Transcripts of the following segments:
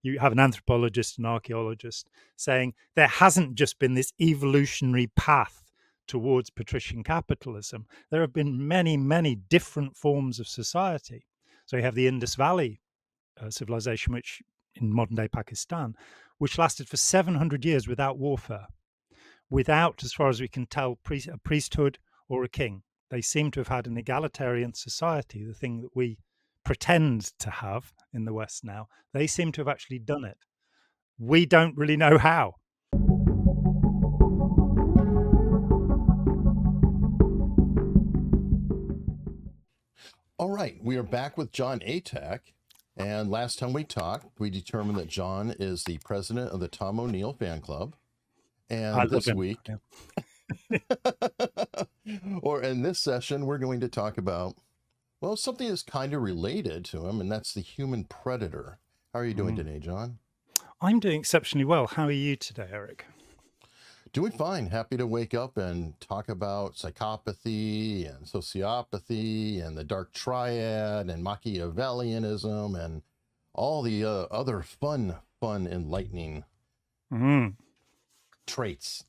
you have an anthropologist, an archaeologist saying there hasn't just been this evolutionary path towards patrician capitalism. There have been many, many different forms of society. So you have the Indus Valley civilization, which in modern day Pakistan, which lasted for 700 years without warfare, without, as far as we can tell, a priesthood or a king. They seem to have had an egalitarian society, the thing that we pretend to have in the West now. They seem to have actually done it. We don't really know how. All right, we are back with Jon Atack. And last time we talked, we determined that Jon is the president of the Tom O'Neill fan club. And this week, or in this session, we're going to talk about, well, something that's kind of related to him, and that's the human predator. How are you doing today, Jon? I'm doing exceptionally well. How are you today, Eric? Doing fine. Happy to wake up and talk about psychopathy and sociopathy and the dark triad and Machiavellianism and all the other fun, enlightening traits,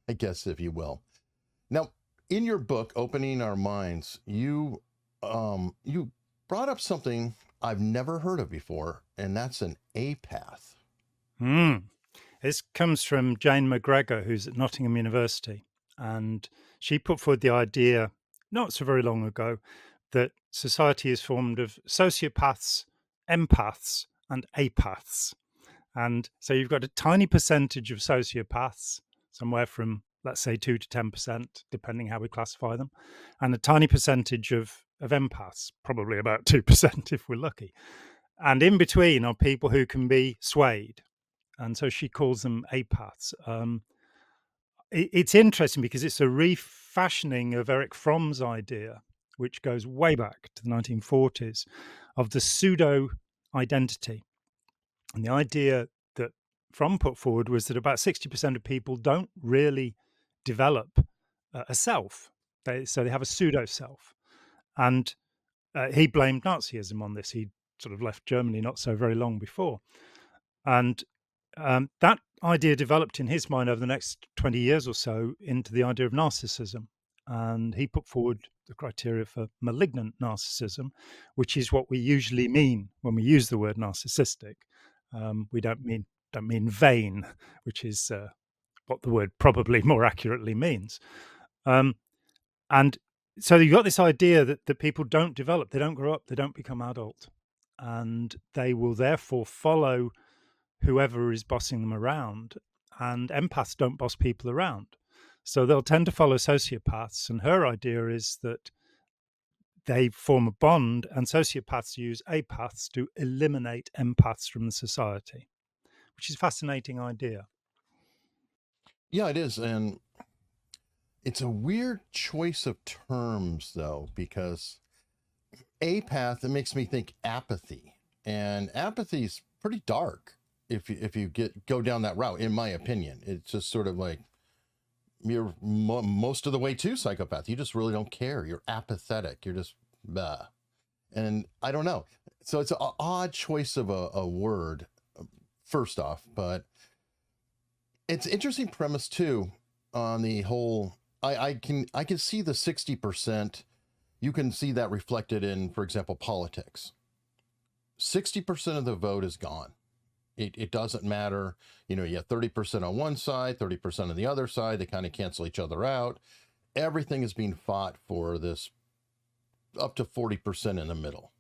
I guess, if you will. Now, in your book, Opening Our Minds, you brought up something I've never heard of before, and that's an apath. This comes from Jane McGregor, who's at Nottingham University, and she put forward the idea not so very long ago that society is formed of sociopaths, empaths, and apaths. And so you've got a tiny percentage of sociopaths, somewhere from, let's say, 2 to 10%, depending how we classify them, and a tiny percentage of empaths, probably about 2% if we're lucky. And in between are people who can be swayed. And so she calls them apaths. It's interesting because it's a refashioning of Eric Fromm's idea, which goes way back to the 1940s, of the pseudo-identity. And the idea that Fromm put forward was that about 60% of people don't really develop a self. So they have a pseudo-self. And he blamed Nazism on this. He sort of left Germany not so very long before. And that idea developed in his mind over the next 20 years or so into the idea of narcissism. And he put forward the criteria for malignant narcissism, which is what we usually mean when we use the word narcissistic. We don't mean vain, which is what the word probably more accurately means. And so you've got this idea that people don't develop, they don't grow up, they don't become adult, and they will therefore follow whoever is bossing them around. And empaths don't boss people around. So they'll tend to follow sociopaths. And her idea is that they form a bond, and sociopaths use apaths to eliminate empaths from the society, which is a fascinating idea. Yeah, it is. And it's a weird choice of terms, though, because apath, it makes me think apathy. And apathy is pretty dark if you go down that route, in my opinion. It's just sort of like you're most of the way to psychopath. You just really don't care. You're apathetic. You're just bah. And I don't know. So it's an odd choice of a word, first off, but it's an interesting premise too on the whole. I can see the 60%. You can see that reflected in, for example, politics. 60% of the vote is gone. It doesn't matter. You know, you have 30% on one side, 30% on the other side. They kind of cancel each other out. Everything is being fought for this up to 40% in the middle.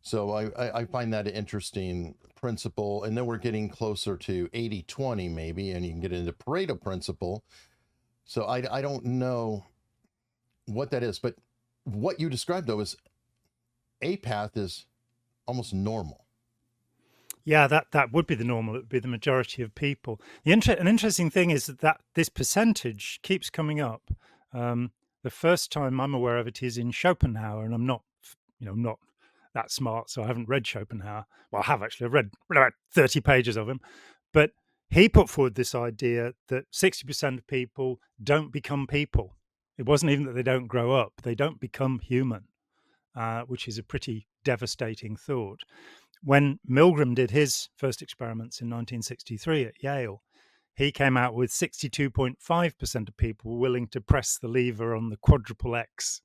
So I find that an interesting principle. And then we're getting closer to 80-20 maybe, and you can get into Pareto principle. So I don't know what that is, but what you described though is apath is almost normal. Yeah, that would be the normal. It would be the majority of people. An interesting thing is that this percentage keeps coming up. The first time I'm aware of it is in Schopenhauer, and I'm not that smart, so I haven't read Schopenhauer. Well, I have actually. I've read about 30 pages of him, but he put forward this idea that 60% of people don't become people. It wasn't even that they don't grow up; they don't become human, which is a pretty devastating thought. when Milgram did his first experiments in 1963 at Yale, he came out with 62.5% of people willing to press the lever on the quadruple X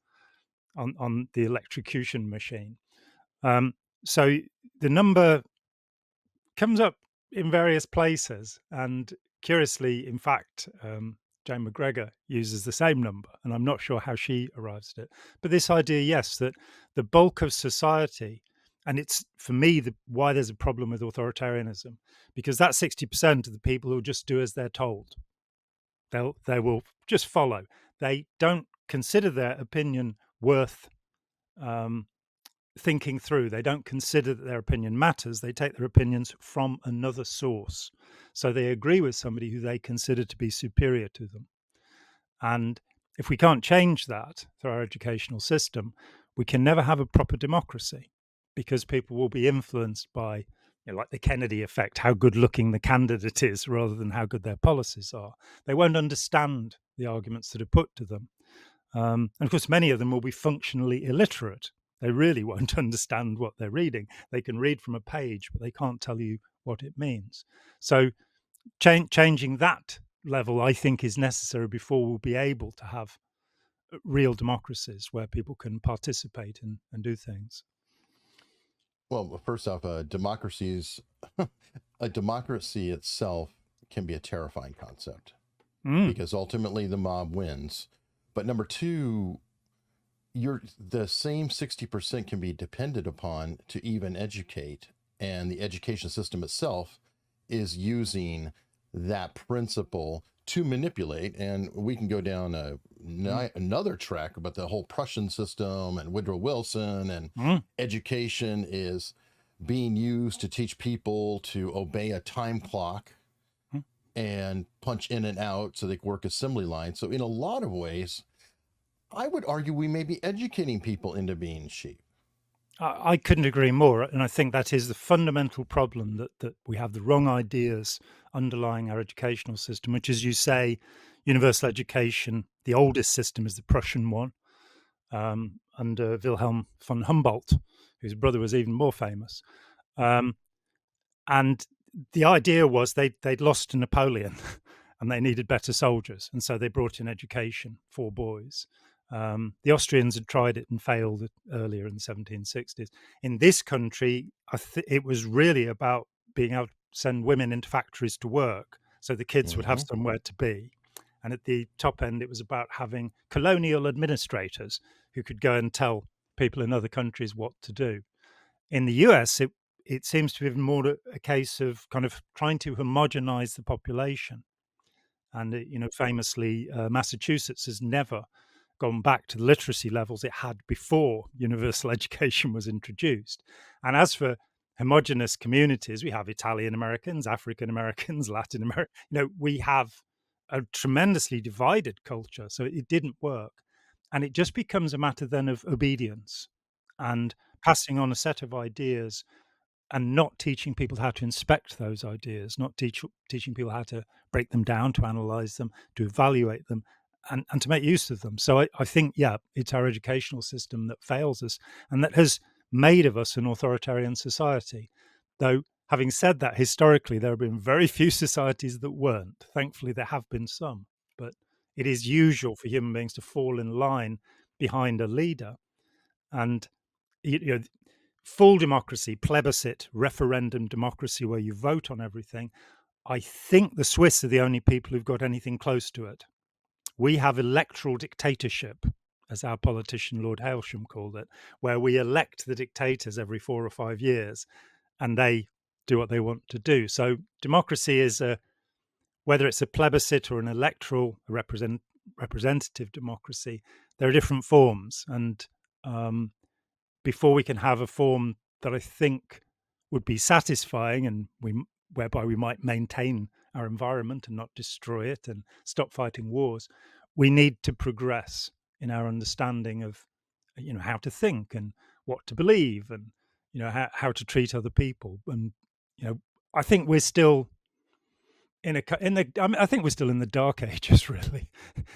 on the electrocution machine. So the number comes up in various places, and curiously, in fact, Jane McGregor uses the same number, and I'm not sure how she arrives at it. But this idea, yes, that the bulk of society, and it's for me why there's a problem with authoritarianism, because that 60% of the people who just do as they're told. They will just follow. They don't consider their opinion worth thinking through. They don't consider that their opinion matters. They take their opinions from another source. So they agree with somebody who they consider to be superior to them. And if we can't change that through our educational system, we can never have a proper democracy, because people will be influenced by, like the Kennedy effect, how good looking the candidate is rather than how good their policies are. They won't understand the arguments that are put to them. And of course, many of them will be functionally illiterate. They really won't understand what they're reading. They can read from a page, but they can't tell you what it means. So changing that level, I think, is necessary before we'll be able to have real democracies where people can participate and do things. Well, first off, a democracy itself can be a terrifying concept because ultimately the mob wins. But number two, the same 60% can be depended upon to even educate, and the education system itself is using that principle to manipulate. And we can go down another track about the whole Prussian system and Woodrow Wilson, and education is being used to teach people to obey a time clock and punch in and out so they can work assembly lines. So in a lot of ways, I would argue we may be educating people into being sheep. I couldn't agree more. And I think that is the fundamental problem, that we have the wrong ideas underlying our educational system, which, as you say, universal education, the oldest system is the Prussian one, under Wilhelm von Humboldt, whose brother was even more famous. And the idea was they'd lost to Napoleon and they needed better soldiers. And so they brought in education for boys. The Austrians had tried it and failed earlier in the 1760s. In this country, it was really about being able to send women into factories to work so the kids would have somewhere to be. And at the top end, it was about having colonial administrators who could go and tell people in other countries what to do. In the US, it seems to be more a case of kind of trying to homogenize the population. And, famously, Massachusetts has never gone back to the literacy levels it had before universal education was introduced. And as for homogenous communities, we have Italian Americans, African Americans, Latin American, we have a tremendously divided culture. So it didn't work. And it just becomes a matter then of obedience and passing on a set of ideas, and not teaching people how to inspect those ideas, not teaching people how to break them down, to analyze them, to evaluate them, and to make use of them. So I think, it's our educational system that fails us, and that has made of us an authoritarian society. Though, having said that, historically, there have been very few societies that weren't. Thankfully, there have been some. But it is usual for human beings to fall in line behind a leader. And full democracy, plebiscite, referendum democracy, where you vote on everything, I think the Swiss are the only people who've got anything close to it. We have electoral dictatorship, as our politician Lord Hailsham called it, where we elect the dictators every 4 or 5 years and they do what they want to do. So democracy is whether it's a plebiscite or an electoral representative democracy, there are different forms. And before we can have a form that I think would be satisfying and whereby we might maintain our environment and not destroy it and stop fighting wars, we need to progress in our understanding of, how to think and what to believe, and how to treat other people. And I think we're still I think we're still in the dark ages, really.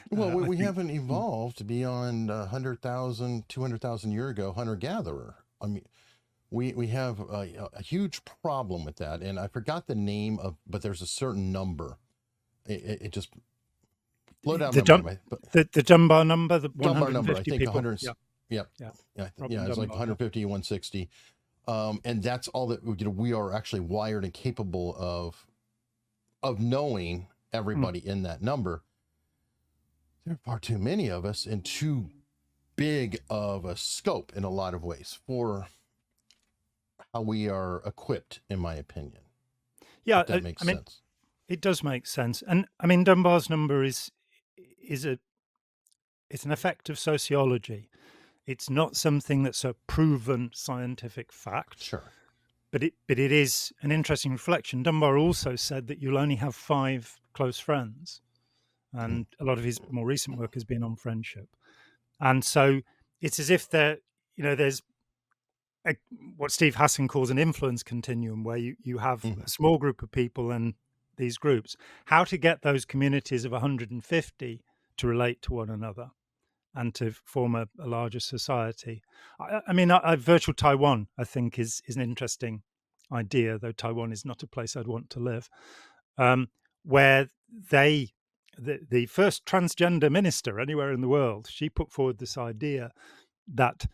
Well, we haven't evolved beyond 100,000, 200,000 years ago, hunter-gatherer. I mean, we have a huge problem with that, and I forgot the name of, but there's a certain number. It just flowed out of The my Dun- mind. But the Dunbar number, the Dunbar number, I 150 think people. 100. Yeah, Yep. yeah. Yeah, Robert it's like Dunbar. Yeah. 150, 160. And that's all that we are actually wired and capable of knowing Mm. everybody in that number. There are far too many of us and too big of a scope in a lot of ways for how we are equipped, in my opinion, Yeah, if that makes I mean, sense. it does make sense, and I mean Dunbar's number is a it's an effect of sociology. It's not something that's a proven scientific fact, Sure. but it is an interesting reflection. Dunbar also said that you'll only have 5 close friends, Mm. and a lot of his more recent work has been on friendship. And so it's as if there's a, what Steve Hassan calls an influence continuum, where you have Mhm. a small group of people and these groups. How to get those communities of 150 to relate to one another and to form a larger society. I mean, virtual Taiwan, I think, is an interesting idea, though Taiwan is not a place I'd want to live, where they, the first transgender minister anywhere in the world, she put forward this idea that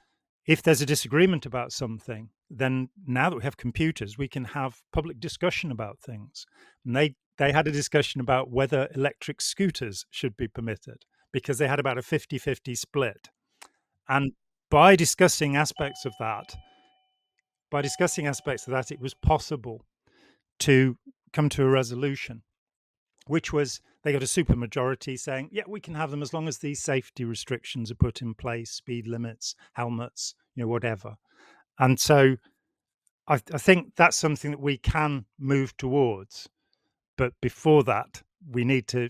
if there's a disagreement about something, then now that we have computers, we can have public discussion about things. And they had a discussion about whether electric scooters should be permitted because they had about a 50-50 split. And by discussing aspects of that, it was possible to come to a resolution, which was they got a supermajority saying, yeah, we can have them as long as these safety restrictions are put in place, speed limits, helmets, whatever. And so I think that's something that we can move towards. But before that, we need to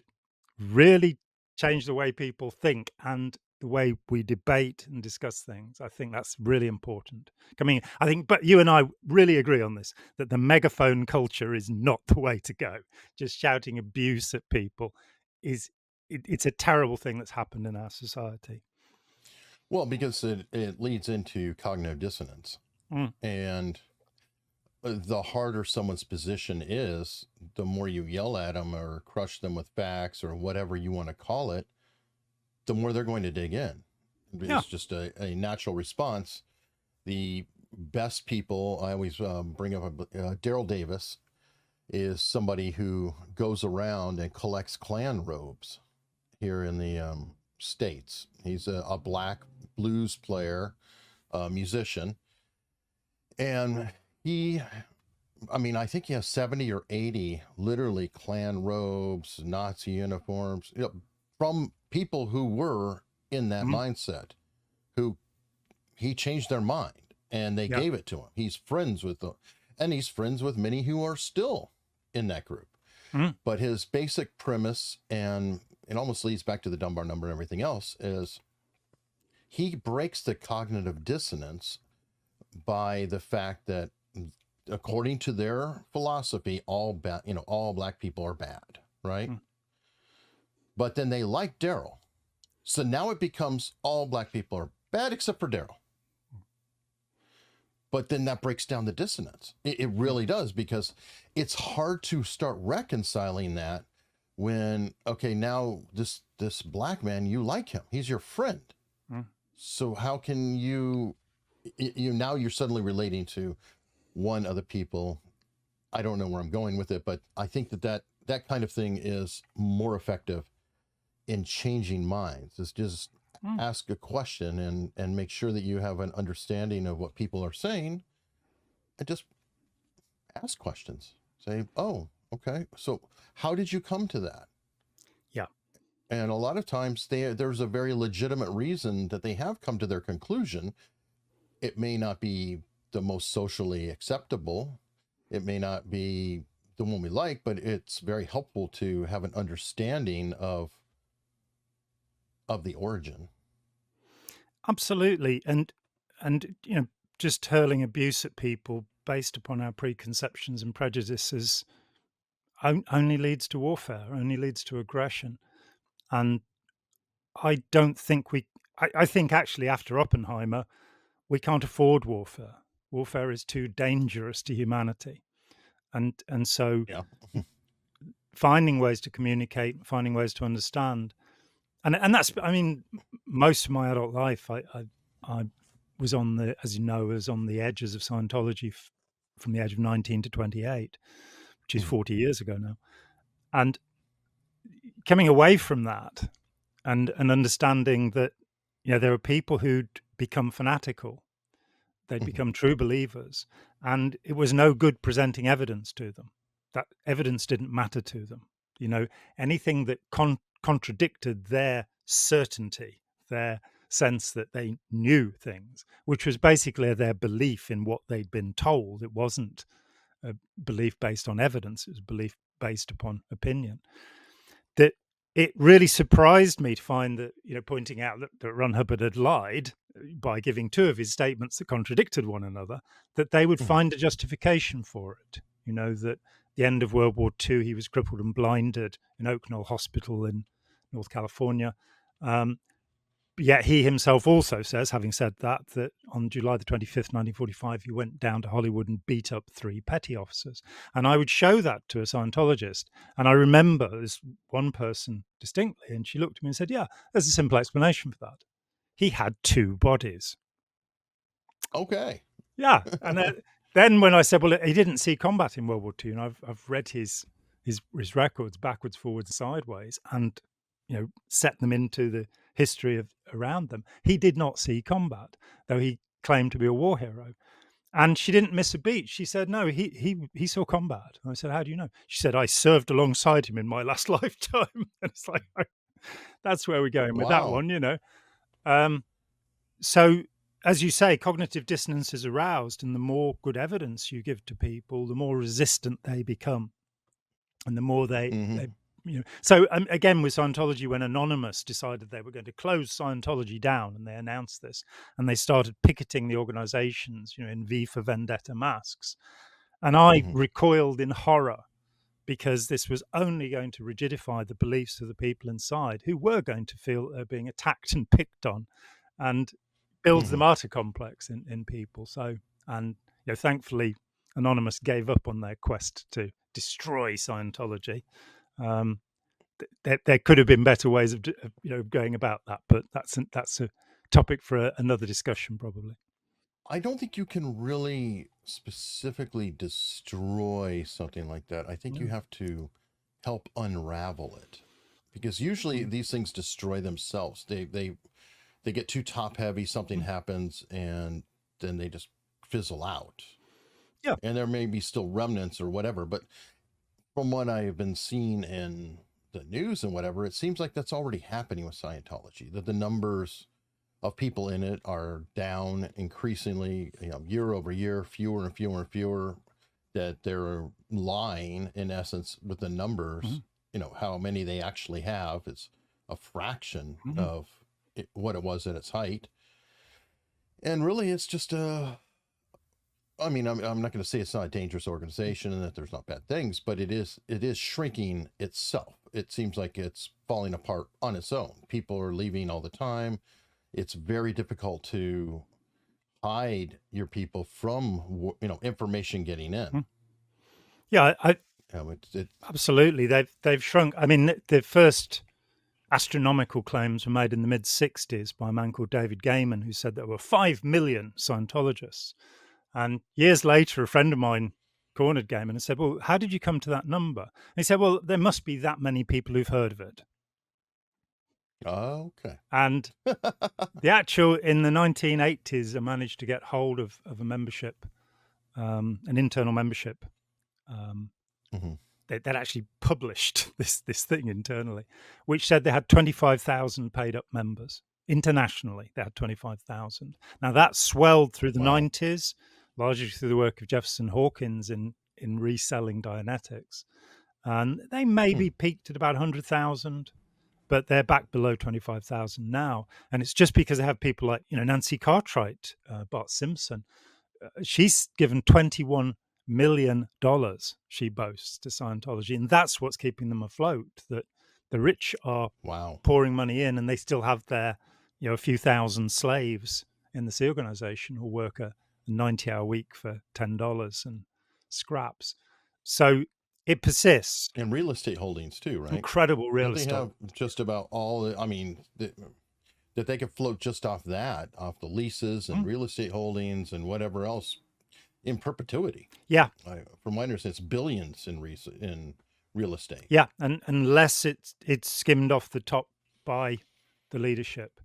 really change the way people think and the way we debate and discuss things. I think that's really important. I mean, but you and I really agree on this, that the megaphone culture is not the way to go. Just shouting abuse at people it's a terrible thing that's happened in our society. Well, because it leads into cognitive dissonance. Mm, And the harder someone's position is, the more you yell at them or crush them with facts or whatever you want to call it, the more they're going to dig in. yeah. It's just a natural response. The best people, I always bring up Daryl Davis, is somebody who goes around and collects Klan robes here in the States. He's a black blues player, musician. And I think he has 70 or 80 literally Klan robes, Nazi uniforms, from people who were in that Mm, mindset, who he changed their mind and they yeah. gave it to him. He's friends with them, and he's friends with many who are still in that group. Mm, But his basic premise, and it almost leads back to the Dunbar number and everything else, is he breaks the cognitive dissonance by the fact that, according to their philosophy, all black people are bad, right? mm, But then they like Daryl, so now it becomes all black people are bad except for Daryl. But then that breaks down the dissonance. It mm, really does, because it's hard to start reconciling that when, okay, now this black man, you like him, he's your friend. mm. So how can now you're suddenly relating to one of the people. I don't know where I'm going with it, but I think that kind of thing is more effective in changing minds. Is just Mm. ask a question and make sure that you have an understanding of what people are saying, and just ask questions. Say, oh, okay, so how did you come to that? Yeah. And a lot of times there's a very legitimate reason that they have come to their conclusion. It may not be the most socially acceptable. It may not be the one we like, but it's very helpful to have an understanding of the origin. Absolutely. And just hurling abuse at people based upon our preconceptions and prejudices only leads to warfare, only leads to aggression. And I don't think I think actually after Oppenheimer, we can't afford warfare. warfare is too dangerous to humanity. And so Yeah. finding ways to communicate, finding ways to understand. And that's, I mean, most of my adult life, I was on the, as you know, was on the edges of Scientology from the age of 19 to 28, which is Mhm. 40 years ago now. And coming away from that and understanding that, you know, there are people who'd become fanatical, they'd Mhm. become true believers, and it was no good presenting evidence to them. That evidence didn't matter to them. You know, anything that contradicted their certainty, their sense that they knew things, which was basically their belief in what they'd been told. It wasn't a belief based on evidence, it was a belief based upon opinion. That it really surprised me to find that, you know, pointing out that Ron Hubbard had lied by giving two of his statements that contradicted one another, that they would Mhm. find a justification for it. You know, that the end of World War II, he was crippled and blinded in Oak Knoll Hospital in North California. Yet he himself also says, having said that, that on July the 25th, 1945, he went down to Hollywood and beat up 3 petty officers. And I would show that to a Scientologist. And I remember this one person distinctly, and she looked at me and said, yeah, there's a simple explanation for that. He had 2 bodies. Okay. Yeah. And then when I said, well, he didn't see combat in World War II, and I've read his records backwards, forwards, sideways, and, you know, set them into the history of around them. He did not see combat, though he claimed to be a war hero. And she didn't miss a beat. She said, "No, he saw combat." And I said, "How do you know?" She said, "I served alongside him in my last lifetime." And it's like, that's where we're going with that Wow. one, you know. Um, so, as you say, cognitive dissonance is aroused, and the more good evidence you give to people, the more resistant they become, and the more they Mhm. you know. So again, with Scientology, when Anonymous decided they were going to close Scientology down, and they announced this, and they started picketing the organizations, you know, in V for Vendetta masks, and I Mhm. recoiled in horror because this was only going to rigidify the beliefs of the people inside who were going to feel they're being attacked and picked on, and builds the Mhm. martyr complex in people. So, and you know, thankfully, Anonymous gave up on their quest to destroy Scientology. Um, there could have been better ways of you know, going about that, but that's a topic for another discussion, probably. I don't think you can really specifically destroy something like that. I think you No. have to help unravel it, because usually Mm, these things destroy themselves. They get too top heavy, something mm. happens, and then they just fizzle out. Yeah. And there may be still remnants or whatever, but from what I've been seeing in the news and whatever, it seems like that's already happening with Scientology. That the numbers of people in it are down increasingly, you know, year over year, fewer and fewer and fewer. That they're lying in essence with the numbers. Mhm, You know how many they actually have is a fraction mhm. of what it was at its height, and really, it's just a. I mean, I'm not going to say it's not a dangerous organization and that there's not bad things, but it is shrinking itself. It seems like it's falling apart on its own. People are leaving all the time. It's very difficult to hide your people from information getting in. Mm. Yeah, It absolutely. They've shrunk. I mean, the first astronomical claims were made in the mid '60s by a man called David Gaiman, who said there were 5 million Scientologists. And years later, a friend of mine cornered Gaiman and said, "Well, how did you come to that number?" And he said, "Well, there must be that many people who've heard of it." okay. And the actual in the 1980s, I managed to get hold of a membership, an internal membership. Um, Hmm. they'd actually published this thing internally, which said they had 25,000 paid up members internationally. They had 25,000. Now that swelled through the Wow. 90s, largely through the work of Jefferson Hawkins in reselling Dianetics, and they Hmm. maybe peaked at about 100,000. But they're back below 25,000 now. And it's just because they have people like, you know, Nancy Cartwright, Bart Simpson. She's given $21 million, she boasts, to Scientology. And that's what's keeping them afloat, that the rich are Wow. pouring money in and they still have their, you know, a few thousand slaves in this organization who work a 90-hour week for $10 and scraps. So it persists. And real estate holdings too, right? Incredible real Don't they estate. have just about all the, I mean, that they could float just off that, off the leases and real estate holdings and whatever else in perpetuity. Yeah. From my understanding, it's billions in real estate. Yeah, and unless it's skimmed off the top by the leadership.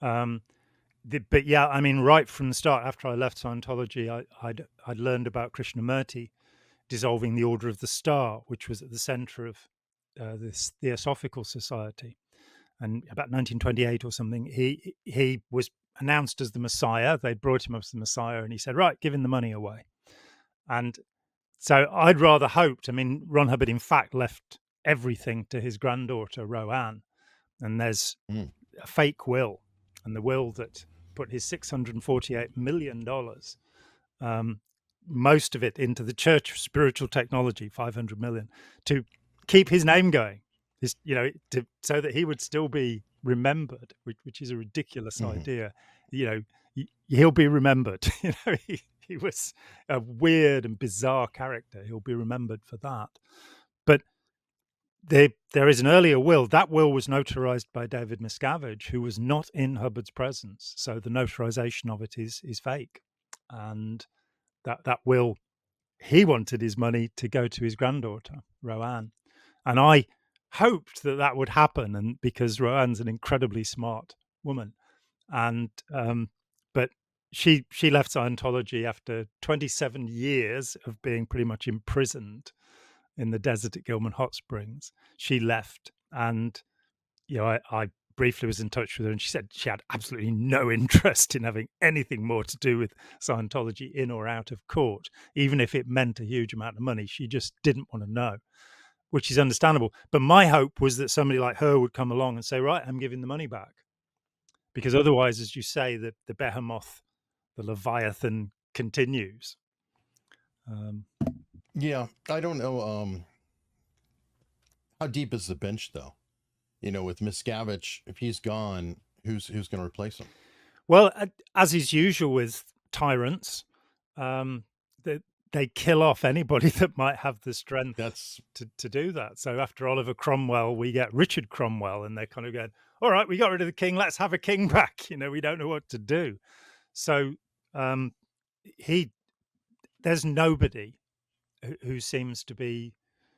But yeah, I mean, right from the start, after I left Scientology, I'd learned about Krishnamurti dissolving the Order of the Star, which was at the center of this Theosophical Society. And about 1928 or something, he was announced as the Messiah. They brought him up as the Messiah, and he said, "Right, giving the money away." And so I'd rather hoped. I mean, Ron Hubbard, in fact, left everything to his granddaughter Roanne, and there's a fake will, and the will that put his $648 million, most of it into the Church of Spiritual Technology, 500 million, to keep his name going, so that he would still be remembered, which is a ridiculous idea. He'll be remembered. He was a weird and bizarre character. He'll be remembered for that. But there is an earlier will. That will was notarized by David Miscavige, who was not in Hubbard's presence. So the notarization of it is fake. And that will, he wanted his money to go to his granddaughter, Roanne. And I hoped that would happen, and because Roanne's an incredibly smart woman. And but she left Scientology after 27 years of being pretty much imprisoned in the desert at Gilman Hot Springs. She left, and I briefly was in touch with her, and she said she had absolutely no interest in having anything more to do with Scientology in or out of court, even if it meant a huge amount of money. She just didn't want to know, which is understandable. But my hope was that somebody like her would come along and say, right, I'm giving the money back. Because otherwise, as you say, the behemoth, the Leviathan continues. Yeah, I don't know. How deep is the bench, though? With Miscavige, if he's gone, who's going to replace him? Well, as is usual with tyrants, they kill off anybody that might have the strength to do that. So after Oliver Cromwell, we get Richard Cromwell, and they're kind of going, all right, we got rid of the king, let's have a king back. We don't know what to do. So there's nobody who seems to be,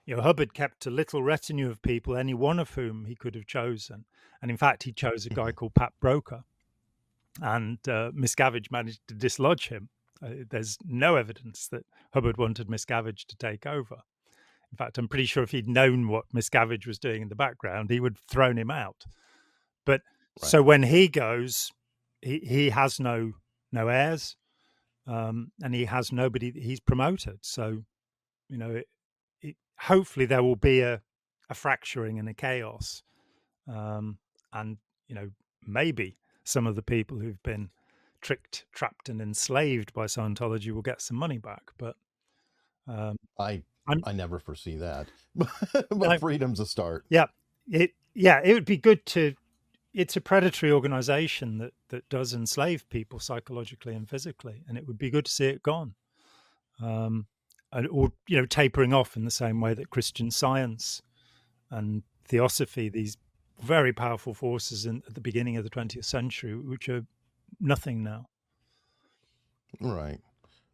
Hubbard kept a little retinue of people, any one of whom he could have chosen. And in fact, he chose a guy called Pat Broker, and Miscavige managed to dislodge him. There's no evidence that Hubbard wanted Miscavige to take over. In fact, I'm pretty sure if he'd known what Miscavige was doing in the background, he would have thrown him out. But so when he goes, he has no heirs, and he has nobody that he's promoted. So, hopefully there will be a fracturing and a chaos, and maybe some of the people who've been tricked, trapped, and enslaved by Scientology will get some money back. But I never foresee that. But freedom's a start. Yeah, it would be good to. It's a predatory organization that does enslave people psychologically and physically, and it would be good to see it gone, or tapering off in the same way that Christian Science and Theosophy, these very powerful forces at the beginning of the 20th century, which are nothing now. Right.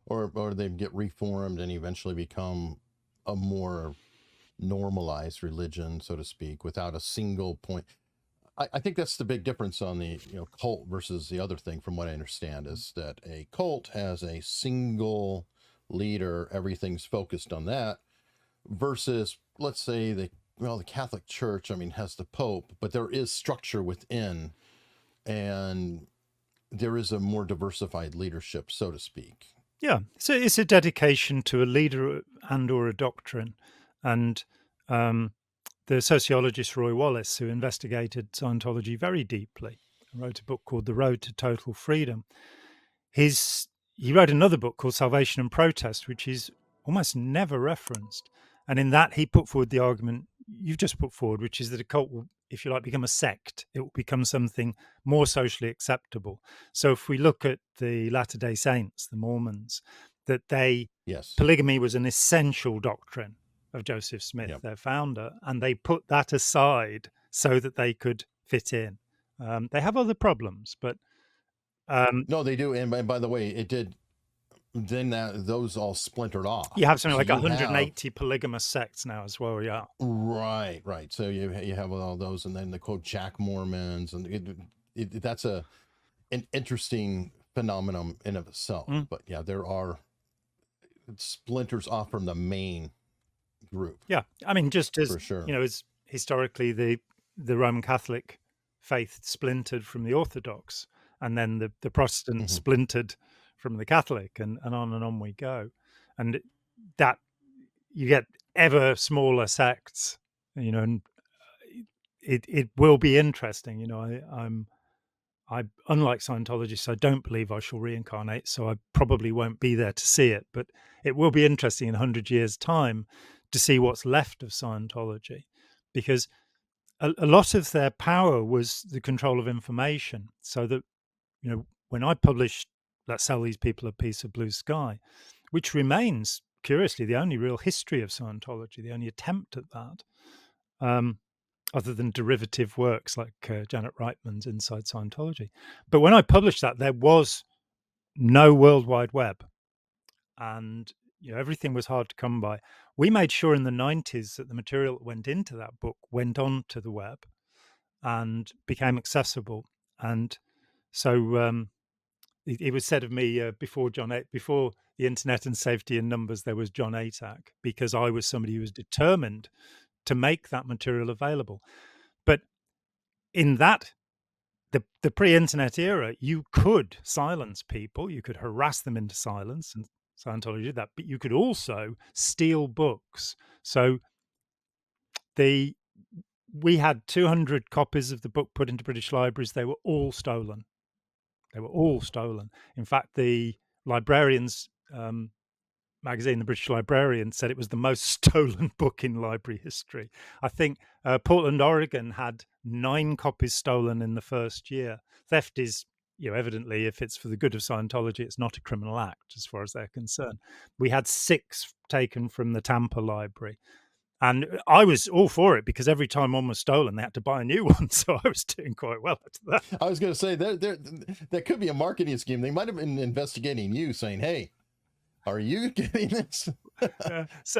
Or they get reformed and eventually become a more normalized religion, so to speak, without a single point. I think that's the big difference on the cult versus the other thing, from what I understand, is that a cult has a single leader, everything's focused on that, versus, let's say, the Catholic Church, has the Pope, but there is structure within, and there is a more diversified leadership, so to speak. Yeah, so it's a dedication to a leader and or a doctrine. And the sociologist Roy Wallace, who investigated Scientology very deeply, wrote a book called The Road to Total Freedom. He wrote another book called Salvation and Protest, which is almost never referenced. And in that, he put forward the argument you've just put forward, which is that a cult will, if you like, become a sect. It will become something more socially acceptable. So if we look at the Latter-day Saints, the Mormons, that Yes. polygamy was an essential doctrine of Joseph Smith, Yep. their founder, and they put that aside so that they could fit in. They have other problems, but No, they do. And by the way, it did. Then those all splintered off. you have something So like you 180 polygamous sects now as well. Yeah. Right. So you have all those, and then the quote Jack Mormons, and that's an interesting phenomenon in of itself. But yeah, there are splinters off from the main group. Yeah, I mean, just as for sure. as historically the Roman Catholic faith splintered from the Orthodox, and then the Protestant splintered from the Catholic, and on we go, and that you get ever smaller sects, and it will be interesting. I unlike Scientologists, I don't believe I shall reincarnate, so I probably won't be there to see it. But it will be interesting in 100 years' time to see what's left of Scientology, because a lot of their power was the control of information. So that, when I published Let's Sell These People a Piece of Blue Sky, which remains, curiously, the only real history of Scientology, the only attempt at that, other than derivative works like Janet Reitman's Inside Scientology. But when I published that, there was no World Wide Web, and everything was hard to come by. We made sure in the 90s that the material that went into that book went on to the web and became accessible. And so it was said of me before the internet and safety in numbers, there was Jon Atack, because I was somebody who was determined to make that material available. But in that, the pre-internet era, you could silence people, you could harass them into silence, and Scientology did that, but you could also steal books. So we had 200 copies of the book put into British libraries. They were all stolen. In fact, the librarians magazine, the British Librarian, said it was the most stolen book in library history. I think Portland, Oregon had 9 copies stolen in the first year. Theft is, evidently, if it's for the good of Scientology, it's not a criminal act as far as they're concerned. We had 6 taken from the Tampa library. And I was all for it, because every time one was stolen, they had to buy a new one. So I was doing quite well at that. I was going to say that could be a marketing scheme. They might have been investigating you, saying, "Hey, are you getting this?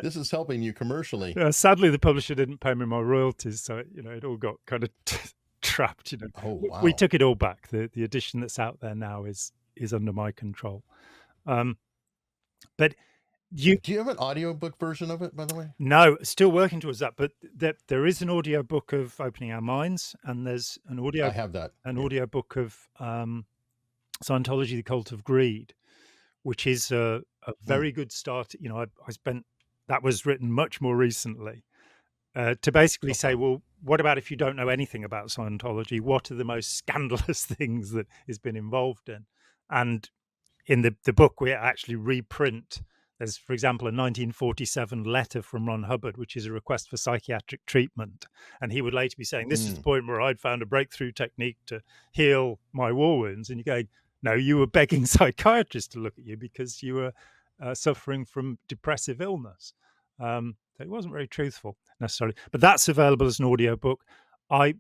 This is helping you commercially." Sadly, the publisher didn't pay me my royalties, so it all got kind of trapped. Oh, wow. We took it all back. The edition that's out there now is under my control. But do you have an audiobook version of it, by the way? No, still working towards that. But there is an audio book of Opening Our Minds, and there's an audio. I have that. Audio book of Scientology: The Cult of Greed, which is a very good start. I spent, that was written much more recently, to basically say, well, what about if you don't know anything about Scientology? What are the most scandalous things that it's been involved in? And in the book, we actually reprint. There's, for example, a 1947 letter from Ron Hubbard, which is a request for psychiatric treatment. And he would later be saying, this is the point where I'd found a breakthrough technique to heal my war wounds. And you're going, no, you were begging psychiatrists to look at you because you were suffering from depressive illness. So it wasn't very truthful necessarily. But that's available as an audiobook. I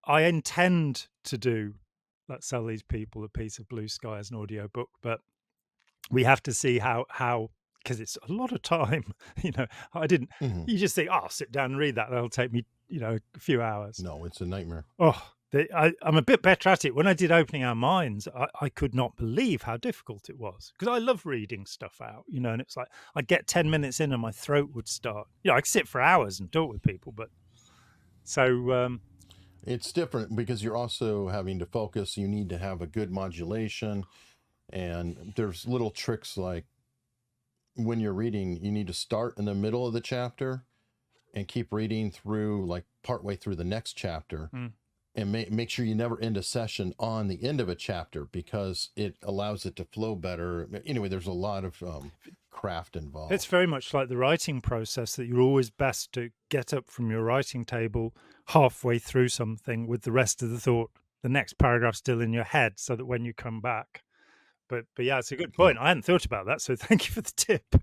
intend to do Let's Sell These People a Piece of Blue Sky as an audiobook, but we have to see how because it's a lot of time. I didn't. You just think, I'll sit down and read that. That'll take me, a few hours. No, it's a nightmare. I'm a bit better at it. When I did Opening Our Minds, I could not believe how difficult it was, because I love reading stuff out, and it's like I'd get 10 minutes in and my throat would start. I could sit for hours and talk with people, but so it's different because you're also having to focus. You need to have a good modulation, and there's little tricks like when you're reading, you need to start in the middle of the chapter and keep reading through, like partway through the next chapter. And make sure you never end a session on the end of a chapter, because it allows it to flow better. Anyway, there's a lot of craft involved. It's very much like the writing process, that you're always best to get up from your writing table halfway through something with the rest of the thought, the next paragraph still in your head, so that when you come back. But yeah, it's a good point. I hadn't thought about that, so thank you for the tip.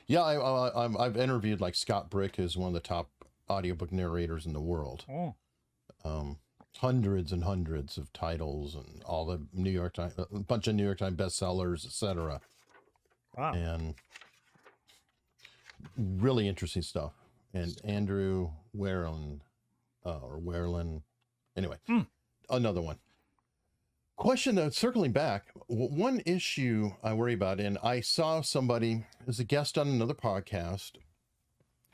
Yeah, I've interviewed like Scott Brick, who's one of the top audiobook narrators in the world. Oh, Hundreds and hundreds of titles and all the New York Times, a bunch of New York Times bestsellers, etc. wow. And really interesting stuff. And Andrew Werlin, anyway, another one. Question though, circling back, one issue I worry about, and I saw somebody as a guest on another podcast,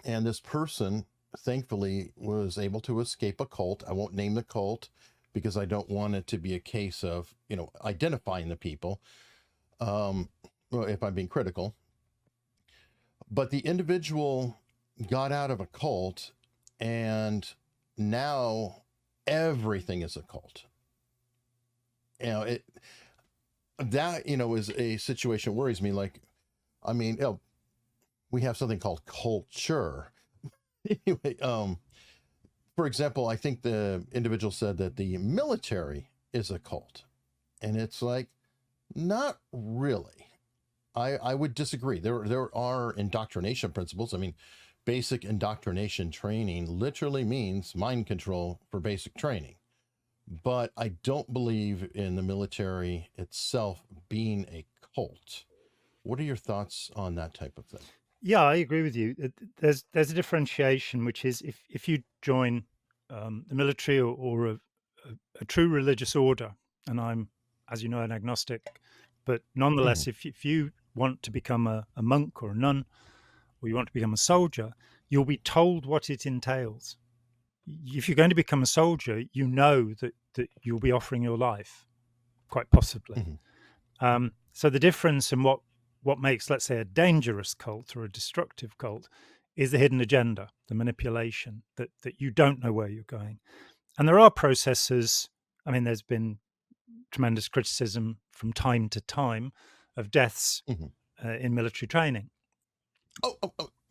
and this person thankfully was able to escape a cult. I won't name the cult because I don't want it to be a case of, identifying the people, well, if I'm being critical. But the individual got out of a cult, and now everything is a cult. That is a situation worries me. Like, I mean, we have something called culture. Anyway, for example, I think the individual said that the military is a cult, and it's like, not really. I would disagree. There are indoctrination principles. I mean, basic indoctrination training literally means mind control for basic training. But I don't believe in the military itself being a cult. What are your thoughts on that type of thing? Yeah, I agree with you. There's a differentiation, which is if you join the military or a true religious order, and I'm, as you know, an agnostic, but nonetheless, if you want to become a monk or a nun, or you want to become a soldier, you'll be told what it entails. If you're going to become a soldier, you know that you'll be offering your life, quite possibly. So the difference in what makes, let's say, a dangerous cult or a destructive cult is the hidden agenda, the manipulation, that you don't know where you're going. And there are processes. I mean, there's been tremendous criticism from time to time of deaths in military training.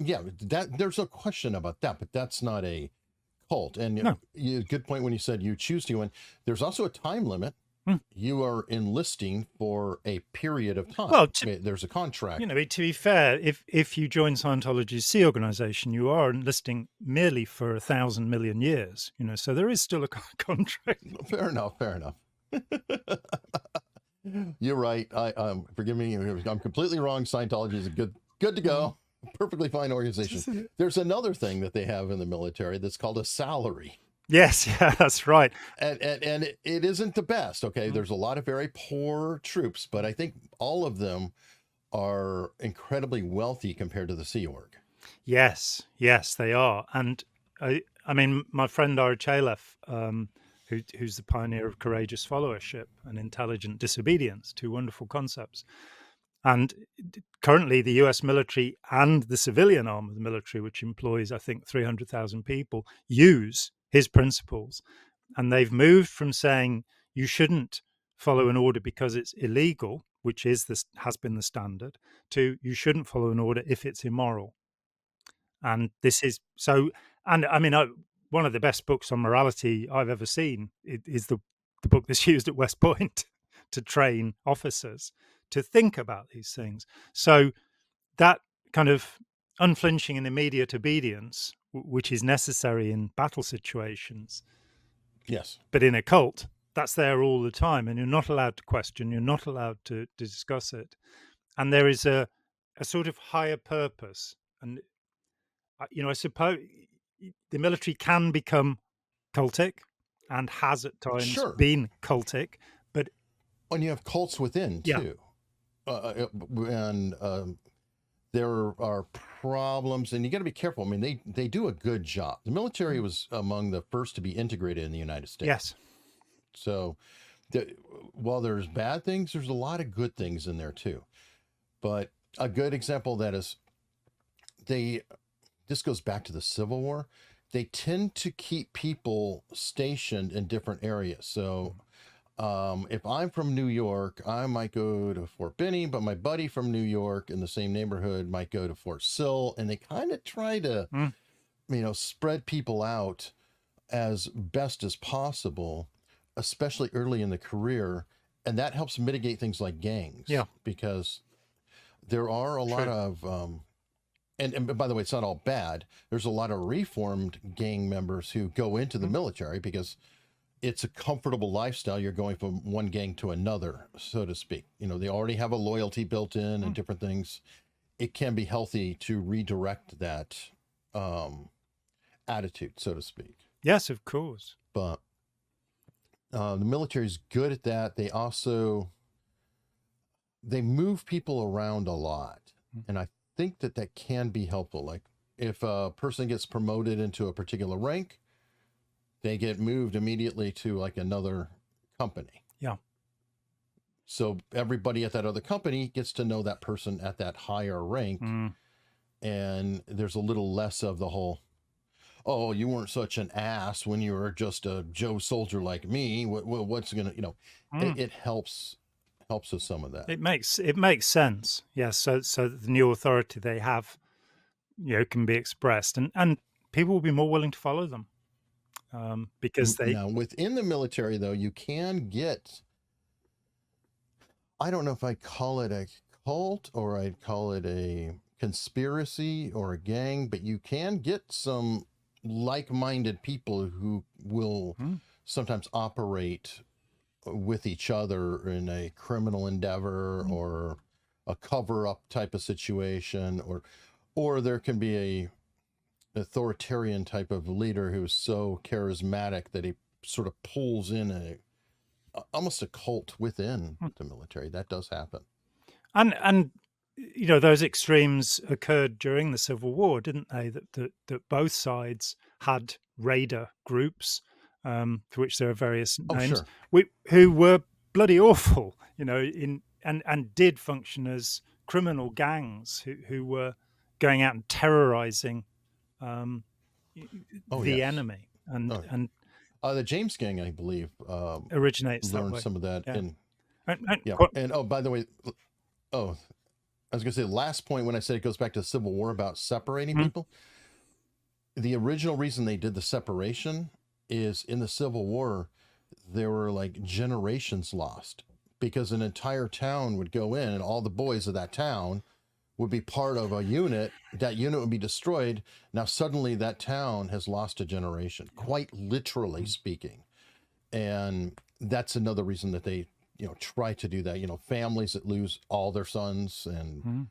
Yeah, there's no question about that, but that's not a cult. And No. Good point when you said you choose to. And there's also a time limit. You are enlisting for a period of time. Well, there's a contract. To be fair, if you join Scientology's C organization, you are enlisting merely for 1,000 million years. So there is still a contract. Fair enough. You're right. Forgive me. I'm completely wrong. Scientology is good to go. Perfectly fine organization. There's another thing that they have in the military that's called a salary. Yes, yeah, that's right. And it isn't the best. Okay, there's a lot of very poor troops, but I think all of them are incredibly wealthy compared to the Sea Org. Yes, they are. And I mean, my friend Archelef, who's the pioneer of courageous followership and intelligent disobedience, two wonderful concepts. And currently, the US military and the civilian arm of the military, which employs, I think, 300,000 people, use his principles. And they've moved from saying you shouldn't follow an order because it's illegal, which has been the standard, to you shouldn't follow an order if it's immoral. And this is so. And I mean, one of the best books on morality I've ever seen is the book that's used at West Point to train officers to think about these things. So that kind of unflinching and immediate obedience, which is necessary in battle situations. Yes. But in a cult, that's there all the time, and you're not allowed to question, you're not allowed to discuss it. And there is a sort of higher purpose. And, I suppose the military can become cultic and has at times been cultic, but when you have cults within too. And there are problems, and you got to be careful. I mean, they do a good job. The military was among the first to be integrated in the United States. Yes. So while there's bad things, there's a lot of good things in there too. But a good example of that is this goes back to the Civil War. They tend to keep people stationed in different areas. So If I'm from New York, I might go to Fort Benning, but my buddy from New York in the same neighborhood might go to Fort Sill, and they kind of try to, Mm. spread people out as best as possible, especially early in the career. And that helps mitigate things like gangs, Yeah, because there are a lot true. of, and by the way, it's not all bad. There's a lot of reformed gang members who go into the Mm. military because it's a comfortable lifestyle. You're going from one gang to another, so to speak. They already have a loyalty built in and Mm. different things. It can be healthy to redirect that attitude, so to speak. Yes, of course. But the military is good at that. They move people around a lot, Mm. and I think that can be helpful. Like if a person gets promoted into a particular rank, they get moved immediately to like another company. Yeah. So everybody at that other company gets to know that person at that higher rank, Mm. and there's a little less of the whole, oh, you weren't such an ass when you were just a Joe soldier like me. What's gonna, Mm. it helps with some of that. It makes sense. Yes, so that the new authority they have, can be expressed, and people will be more willing to follow them, because they. Now, within the military, though, you can get, I don't know if I call it a cult or I'd call it a conspiracy or a gang, but you can get some like-minded people who will Mm. sometimes operate with each other in a criminal endeavor Mm. or a cover-up type of situation, or there can be a authoritarian type of leader who's so charismatic that he sort of pulls in almost a cult within Mm. the military. That does happen. And those extremes occurred during the Civil War, didn't they? That both sides had raider groups, for which there are various Oh, names, sure. who were bloody awful, and did function as criminal gangs who were going out and terrorizing, um, Oh, the yes. enemy, and Oh, and the James Gang, I believe, originates that learned way. some of that. Yeah. And And yeah. And oh, by the way, oh, I was going to say, last point, when I said it goes back to the Civil War about separating Mm. people, the original reason they did the separation is in the Civil War, there were like generations lost because an entire town would go in and all the boys of that town would be part of a unit. That unit would be destroyed. Now, suddenly that town has lost a generation, quite literally speaking. And that's another reason that they, try to do that. Families that lose all their sons and Mm.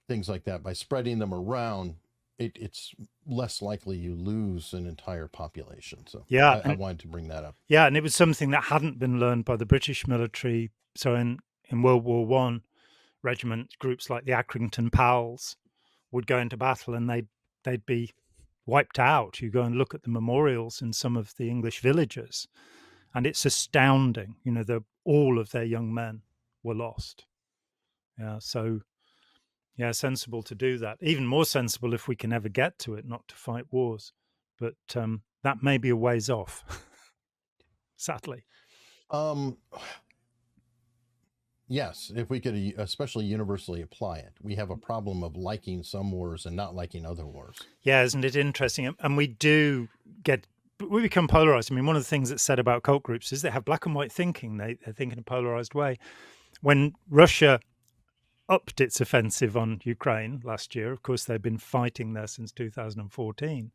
things like that, by spreading them around, it's less likely you lose an entire population. So Yeah, I wanted to bring that up. yeah, and it was something that hadn't been learned by the British military. So in World War One, regiment groups like the Accrington Pals would go into battle, and they'd be wiped out. You go and look at the memorials in some of the English villages, and it's astounding. All of their young men were lost. Yeah, so yeah, sensible to do that. Even more sensible if we can ever get to it, not to fight wars. But that may be a ways off, sadly. Um, yes, if we could especially universally apply it. We have a problem of liking some wars and not liking other wars. Yeah, isn't it interesting? And we become polarized. I mean, one of the things that's said about cult groups is they have black and white thinking. They think in a polarized way. When Russia upped its offensive on Ukraine last year, of course, they've been fighting there since 2014.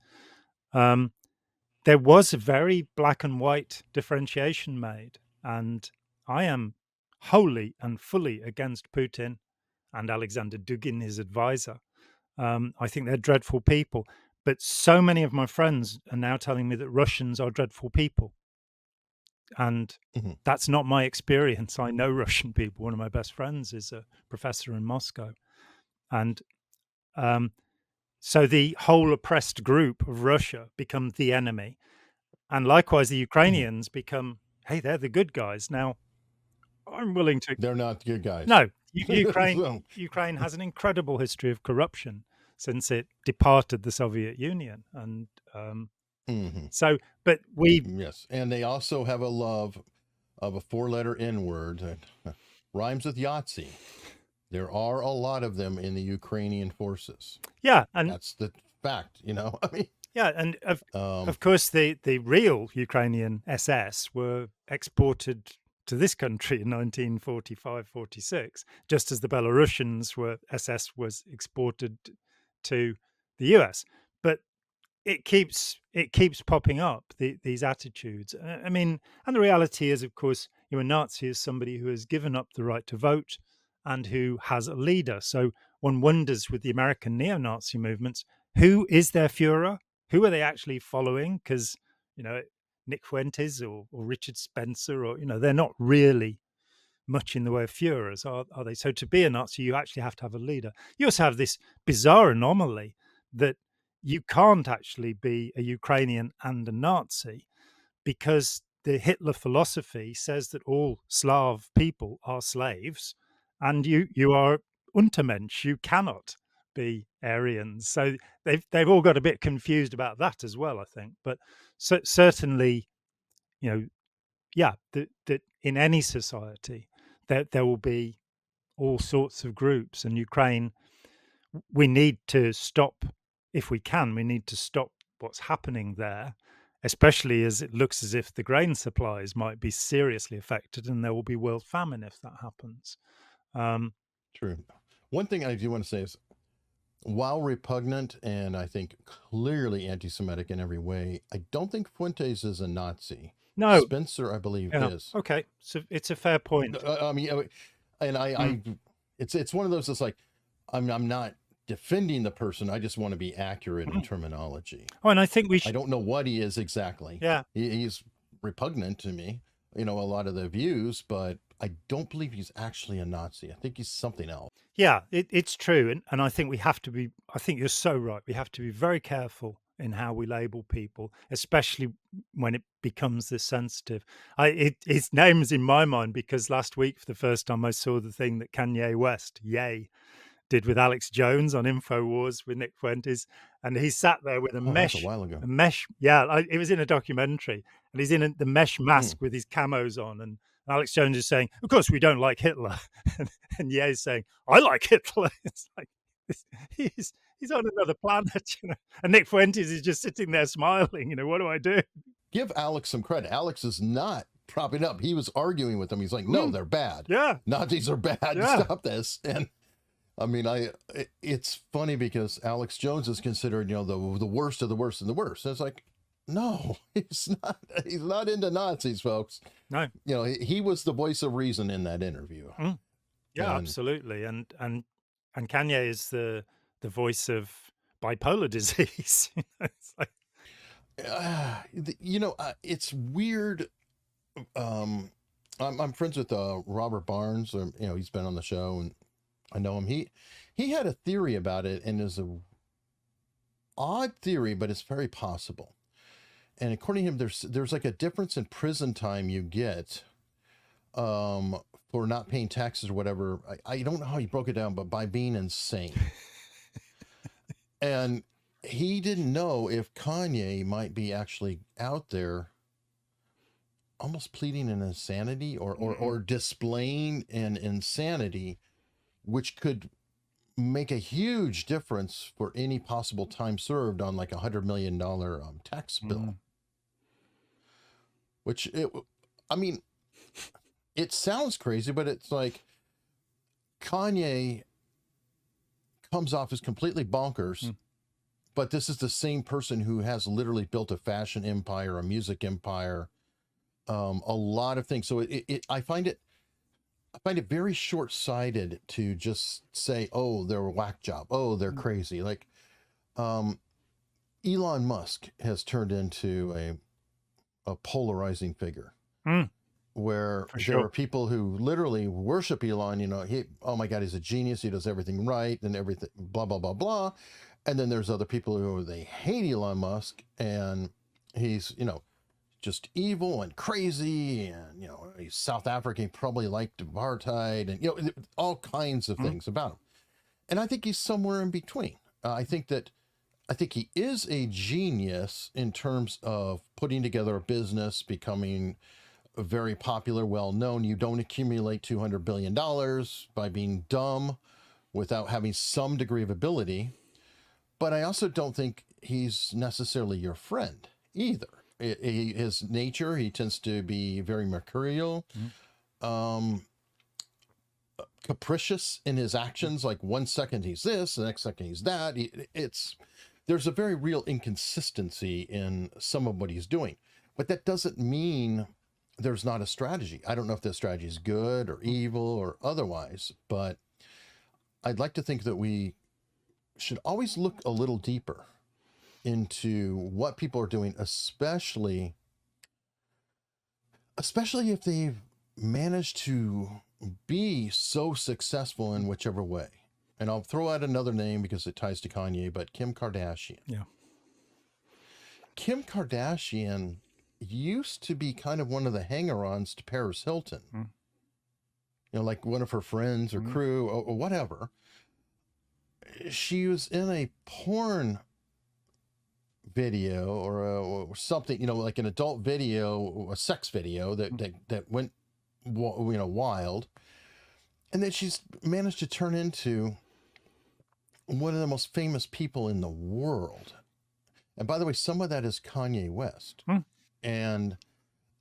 There was a very black and white differentiation made. And I am wholly and fully against Putin and Alexander Dugin, his advisor. I think they're dreadful people. But so many of my friends are now telling me that Russians are dreadful people. And Mhm. that's not my experience. I know Russian people. One of my best friends is a professor in Moscow. And so the whole oppressed group of Russia become the enemy. And likewise, the Ukrainians become, hey, they're the good guys. Now, I'm willing to. They're not good guys. No, So, Ukraine has an incredible history of corruption since it departed the Soviet Union. And mhm. so, but we. Yes, and they also have a love of a four-letter N-word that rhymes with Yahtzee. There are a lot of them in the Ukrainian forces. Yeah, and That's the fact, you know. I mean, yeah, and um, of course the real Ukrainian SS were exported to this country in 1945-46, just as the Belarusians were SS was exported to the US. But it keeps popping up, these attitudes. I mean, and the reality is, of course, a Nazi is somebody who has given up the right to vote and who has a leader. So one wonders with the American neo-Nazi movements, who is their Führer? Who are they actually following? Because Nick Fuentes or Richard Spencer, or they're not really much in the way of Führers, are they? So to be a Nazi, you actually have to have a leader. You also have this bizarre anomaly that you can't actually be a Ukrainian and a Nazi, because the Hitler philosophy says that all Slav people are slaves, and you are Untermensch. You cannot be Aryans. So they've all got a bit confused about that as well, I think. But certainly, you know, yeah, that in any society there will be all sorts of groups, and Ukraine, we need to stop, if we can, we need to stop what's happening there, especially as it looks as if the grain supplies might be seriously affected and there will be world famine if that happens. Um, true. One thing I do want to say is, while repugnant and I think clearly anti-Semitic in every way, I don't think Fuentes is a Nazi. no, Spencer, I believe, yeah, is. okay, so it's a fair point. I mean, and Mm. it's one of those that's like, I'm not defending the person. I just want to be accurate in Mm. terminology. Oh, and I think we I should, don't know what he is exactly. yeah, He's repugnant to me, a lot of the views, but I don't believe he's actually a Nazi. I think he's something else. yeah, it's true, and I think we have to be. I think you're so right. We have to be very careful in how we label people, especially when it becomes this sensitive. Its name's in my mind because last week, for the first time, I saw the thing that Kanye West, Yay, did with Alex Jones on InfoWars with Nick Fuentes, and he sat there with Oh, that's a while ago. a mesh. Yeah, it was in a documentary, and he's in the mesh Hmm. mask with his camos on, and Alex Jones is saying, "Of course, we don't like Hitler," and Ye's saying, "I like Hitler." It's like he's on another planet. And Nick Fuentes is just sitting there smiling. What do I do? Give Alex some credit. Alex is not propping up. He was arguing with them. He's like, no, they're bad. Yeah, Nazis are bad. yeah. Stop this. And I mean, it's funny because Alex Jones is considered, the worst of the worst and the worst. And it's like, no, he's not. He's not into Nazis, folks. No. He was the voice of reason in that interview. Mm. Yeah, And absolutely. And Kanye is the voice of bipolar disease. It's like, it's weird. I'm friends with Robert Barnes. He's been on the show, and I know him. He had a theory about it, and it's a odd theory, but it's very possible. And according to him, there's like a difference in prison time you get for not paying taxes or whatever. I don't know how he broke it down, but by being insane. And he didn't know if Kanye might be actually out there almost pleading an insanity or displaying an insanity, which could make a huge difference for any possible time served on like $100 million tax bill. Which, I mean, it sounds crazy, but it's like Kanye comes off as completely bonkers, but this is the same person who has literally built a fashion empire, a music empire, a lot of things. So I find it very short-sighted to just say, oh, they're a whack job. Oh, they're crazy. Like, Elon Musk has turned into a polarizing figure. Where there are people who literally worship Elon, oh my God, he's a genius. He does everything right and everything, blah, blah, blah, blah. And then there's other people who they hate Elon Musk and he's, just evil and crazy. And, he's South African, probably liked apartheid and, all kinds of things about him. And I think he's somewhere in between. I think he is a genius in terms of putting together a business, becoming very popular, well known. You don't accumulate $200 billion by being dumb without having some degree of ability. But I also don't think he's necessarily your friend either. His nature, he tends to be very mercurial, um, capricious in his actions. Like 1 second he's this, the next second he's that. There's a very real inconsistency in some of what he's doing. But that doesn't mean there's not a strategy. I don't know if the strategy is good or evil or otherwise, but I'd like to think that we should always look a little deeper into what people are doing, especially if they've managed to be so successful in whichever way. And I'll throw out another name because it ties to Kanye, but Kim Kardashian. Yeah. Kim Kardashian used to be kind of one of the hanger-ons to Paris Hilton. You know, like one of her friends or crew or whatever. She was in a porn video or something, you know, like an adult video, a sex video that went, you know, wild. And then she's managed to turn into one of the most famous people in the world. And by the way, some of that is Kanye West. And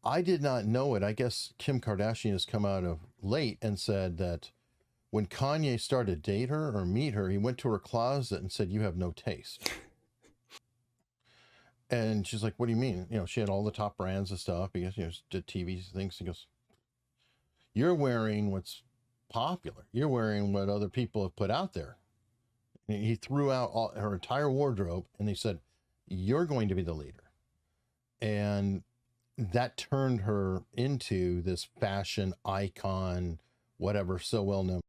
I did not know it. I guess Kim Kardashian has come out of late and said that when Kanye started to date her or meet her, he went to her closet and said, "You have no taste." And she's like, "What do you mean?" You know, she had all the top brands and stuff because, you know, did TV things. He goes, "You're wearing what's popular. You're wearing what other people have put out there." And he threw out her entire wardrobe and he said, "You're going to be the leader." And that turned her into this fashion icon, whatever, so well known.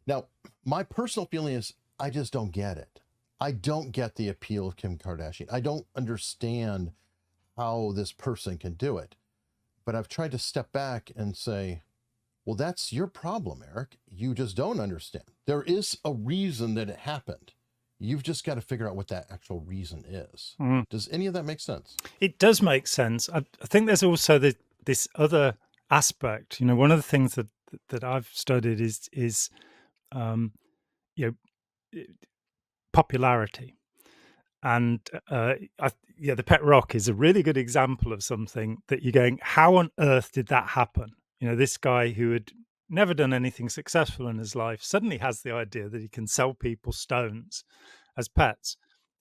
Now, my personal feeling is I just don't get it. I don't get the appeal of Kim Kardashian. I don't understand how this person can do it. But I've tried to step back and say, well, that's your problem, Eric. You just don't understand. There is a reason that it happened. You've just got to figure out what that actual reason is. Does any of that make sense? It does make sense. I think there's also this other aspect. You know, one of the things that I've studied is you know, popularity, and the pet rock is a really good example of something that you're going, how on earth did that happen? You know, this guy who had never done anything successful in his life suddenly has the idea that he can sell people stones as pets,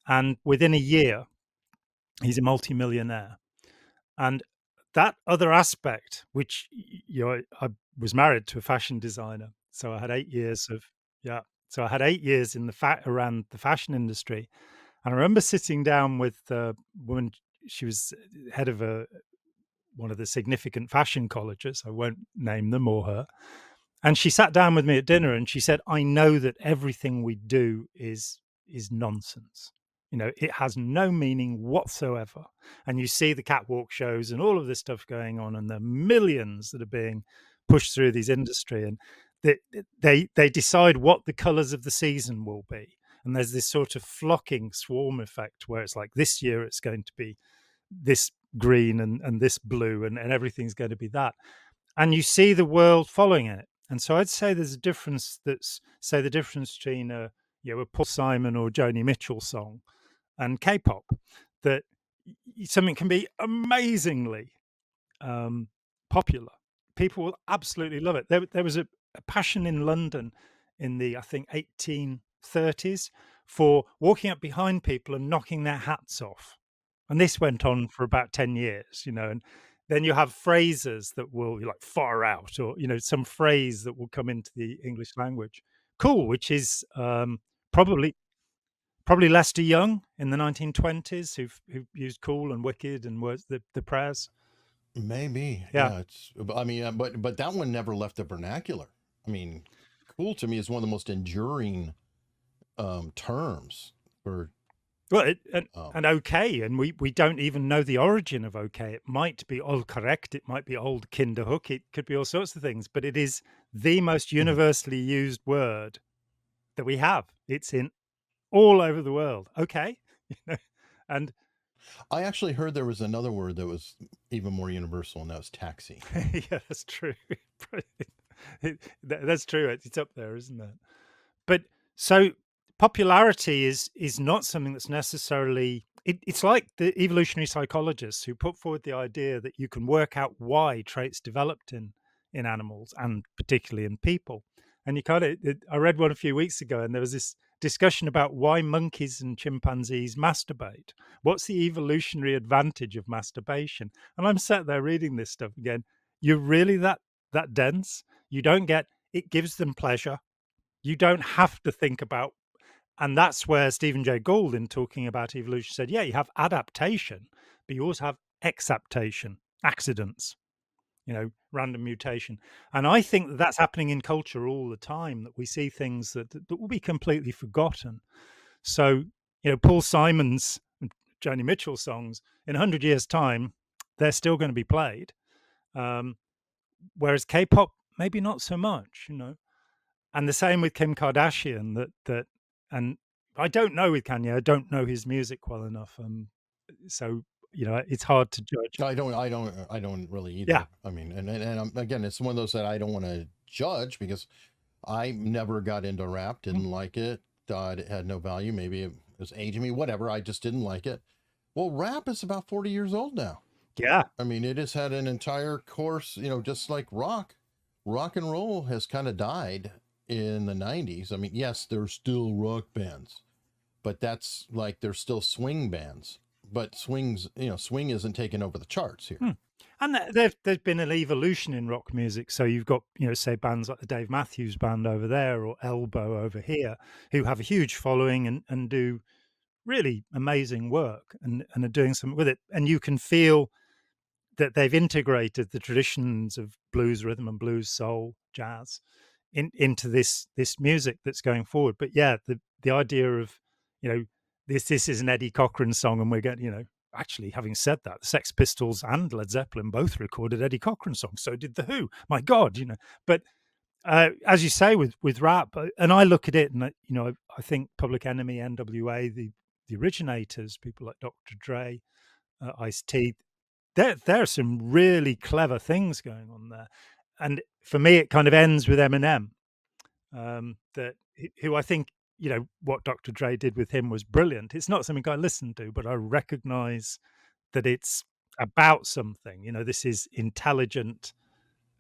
and within a year he's a multimillionaire. And that other aspect, which, you know, I was married to a fashion designer, so I had 8 years of so I had 8 years in around the fashion industry. And I remember sitting down with a woman. She was head of one of the significant fashion colleges. I won't name them or her. And she sat down with me at dinner and she said, "I know that everything we do is nonsense. You know, it has no meaning whatsoever. And you see the catwalk shows and all of this stuff going on, and the millions that are being pushed through these industry, and they decide what the colors of the season will be. And there's this sort of flocking swarm effect where it's like, this year it's going to be this green and this blue, and everything's going to be that. And you see the world following it. And so I'd say there's a difference. That's, say, the difference between a Paul Simon or Joni Mitchell song and K-pop, that something can be amazingly popular. People will absolutely love it. There was a passion in London in the, I think, 1830s for walking up behind people and knocking their hats off. And this went on for about 10 years, you know, and then you have phrases that will, like, far out, or, you know, some phrase that will come into the English language. Cool, which is probably Lester Young in the 1920s, who used cool and wicked and was the prayers. Maybe. Yeah. Yeah. I mean, but that one never left the vernacular. I mean, cool to me is one of the most enduring terms for. Well, and okay, and we don't even know the origin of okay. It might be all correct. It might be old Kinderhook. It could be all sorts of things, but it is the most universally used word that we have. It's in all over the world. Okay, you know, and I actually heard there was another word that was even more universal, and that was taxi. Yeah, that's true. That's true. It's up there, isn't it? But so popularity is not something that's necessarily. It's like the evolutionary psychologists who put forward the idea that you can work out why traits developed in animals and particularly in people. And you kind of, I read one a few weeks ago, and there was this discussion about why monkeys and chimpanzees masturbate. What's the evolutionary advantage of masturbation? And I'm sat there reading this stuff again. You're really that dense? You don't get it gives them pleasure. You don't have to think about, and that's where Stephen Jay Gould, in talking about evolution, said, yeah, you have adaptation, but you also have exaptation, accidents, random mutation. And I think that that's happening in culture all the time, that we see things that will be completely forgotten. So, Paul Simon's and Joni Mitchell songs, in 100 years' time, they're still going to be played. Um, Whereas K-pop, maybe not so much. And the same with Kim Kardashian, and I don't know with Kanye, I don't know his music well enough, so, it's hard to judge. I don't really Yeah. either. I mean, and again, it's one of those that I don't want to judge because I never got into rap, Mm. didn't like it, thought it had no value. Maybe it was aging me, whatever. I just didn't like it. Well, rap is about 40 years old now. Yeah. I mean, it has had an entire course, just like rock and roll has kind of died in the 90s. I mean, yes, there's still rock bands, but that's like there's still swing bands. But swing isn't taking over the charts here. Hmm. And there's been an evolution in rock music. So you've got, say bands like the Dave Matthews Band over there, or Elbow over here, who have a huge following and do really amazing work, and are doing something with it. And you can feel that they've integrated the traditions of blues, rhythm and blues, soul, jazz into this music that's going forward. But yeah, the idea of, you know this is an Eddie Cochran song, and we're getting, actually, having said that, the Sex Pistols and Led Zeppelin both recorded Eddie Cochran songs. So did the Who. My God. But as you say, with rap, and I look at it, and I think Public Enemy, NWA, the originators, people like Dr. Dre, Ice T, there are some really clever things going on there. And for me, it kind of ends with Eminem, who I think, what Dr. Dre did with him was brilliant. It's not something I listen to, but I recognize that it's about something. This is intelligent,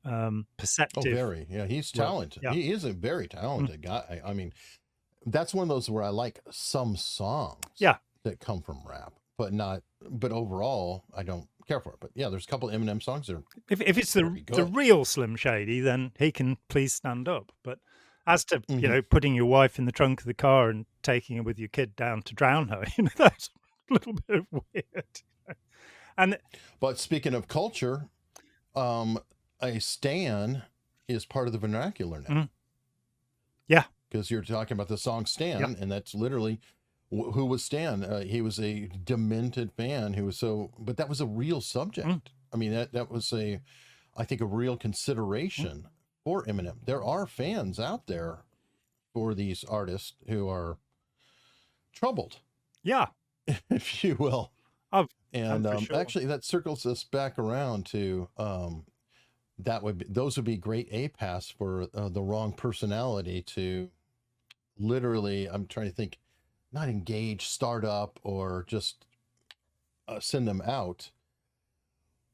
Oh, perceptive very. Yeah, he's work. talented. Yeah. He is a very Mm. talented guy. I mean, that's one of those where I like some songs Yeah. that come from rap, but overall, I don't care for it. But yeah, there's a couple of Eminem songs that are If it's the very the good. real Slim Shady, then he can please stand up. But as to, Hmm. putting your wife in the trunk of the car and taking her with your kid down to drown her, that's a little bit weird. And But speaking of culture, um, a stan is part of the vernacular now mm, yeah, because you're talking about the song yeah, Stan, and that's literally who was Stan. He was a demented fan who was but that was a real mm, subject. I mean, that was I think, a real mm, consideration for Eminem. There are fans out there for these artists who are troubled, yeah. if you will. Oh, And for sure. actually, that circles us back around to those would be great Apaths for the wrong personality to literally. I'm trying to think, not engage, start up, or just send them out.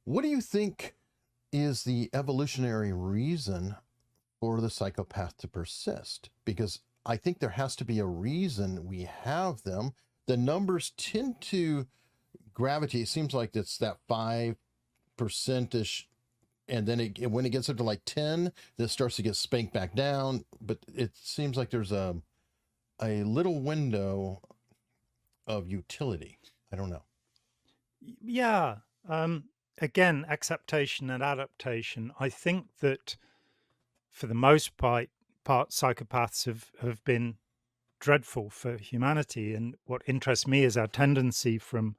What do you think is the evolutionary reason for the psychopath to persist? Because I think there has to be a reason we have them. The numbers tend to gravitate. It seems like it's that 5% ish. And then when it gets up to like 10, this starts to get spanked back down. But it seems like there's a little window of utility. I don't know. Yeah. Again, acceptation and adaptation. I think that for the most part psychopaths have been dreadful for humanity. And what interests me is our tendency from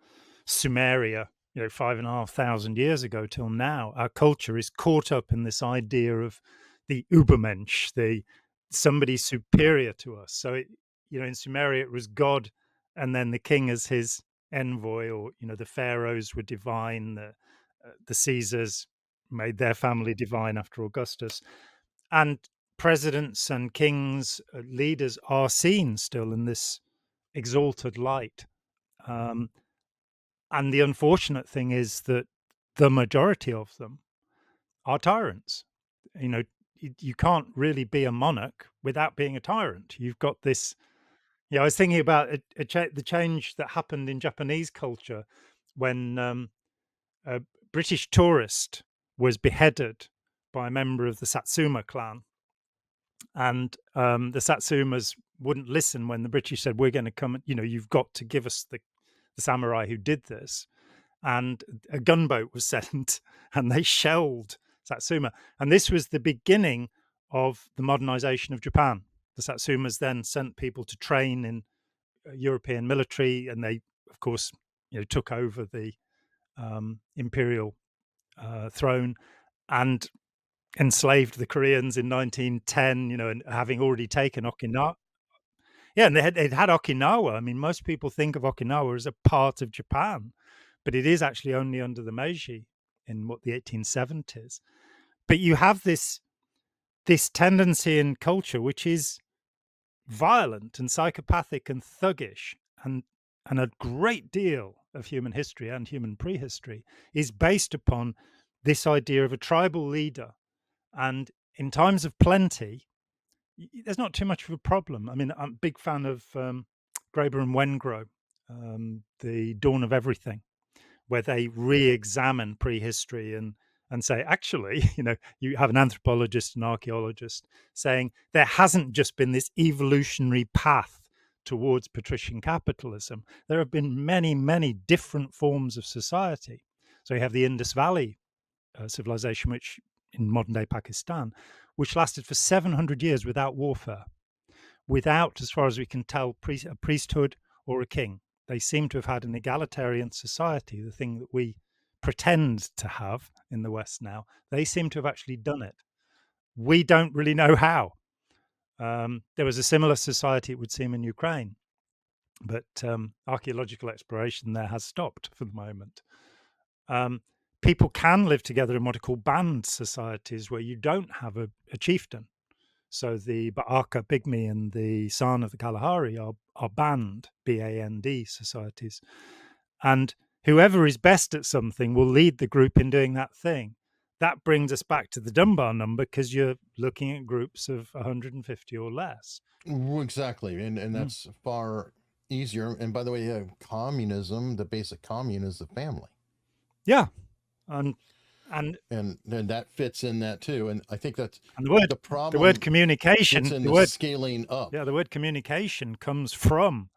Sumeria, 5,500 years ago till now. Our culture is caught up in this idea of the Ubermensch, the somebody superior to us. So in Sumeria it was God, and then the king as his envoy, or the pharaohs were divine, the Caesars made their family divine after Augustus, and presidents and kings, leaders are seen still in this exalted light. Um, and the unfortunate thing is that the majority of them are tyrants. You know, you can't really be a monarch without being a tyrant. You've got this. Yeah, I was thinking about the change that happened in Japanese culture when a British tourist was beheaded by a member of the Satsuma clan, and the Satsumas wouldn't listen when the British said, "We're going to come. You've got to give us the samurai who did this." And a gunboat was sent, and they shelled Satsuma. And this was the beginning of the modernization of Japan. The Satsumas then sent people to train in European military, and they, of course, took over the imperial throne and enslaved the Koreans in 1910. And having already taken Okinawa. Yeah, and they'd had Okinawa. I mean, most people think of Okinawa as a part of Japan, but it is actually only under the Meiji in the 1870s. But you have this tendency in culture which is violent and psychopathic and thuggish, and a great deal of human history and human prehistory is based upon this idea of a tribal leader. And in times of plenty, there's not too much of a problem. I mean, I'm a big fan of Graeber and Wengrow, The Dawn of Everything, where they re-examine prehistory and say, actually, you have an anthropologist and archaeologist saying there hasn't just been this evolutionary path towards patrician capitalism. There have been many, many different forms of society. So you have the Indus Valley civilization, which in modern day Pakistan, which lasted for 700 years without warfare, without, as far as we can tell, a priesthood or a king. They seem to have had an egalitarian society, the thing that we pretend to have in the West now. They seem to have actually done it. We don't really know how. There was a similar society, it would seem, in Ukraine, but archaeological exploration there has stopped for the moment. People can live together in what are called band societies, where you don't have a chieftain. So the Ba'aka Pygmy and the San of the Kalahari are band, B-A-N-D societies. And whoever is best at something will lead the group in doing that thing. That brings us back to the Dunbar number, because you're looking at groups of 150 or less. Exactly. And that's far easier. And by the way, communism, the basic commune is the family. Yeah. And that fits in that too. And I think that's the problem. The word communication, the word scaling up. Yeah, the word communication comes from,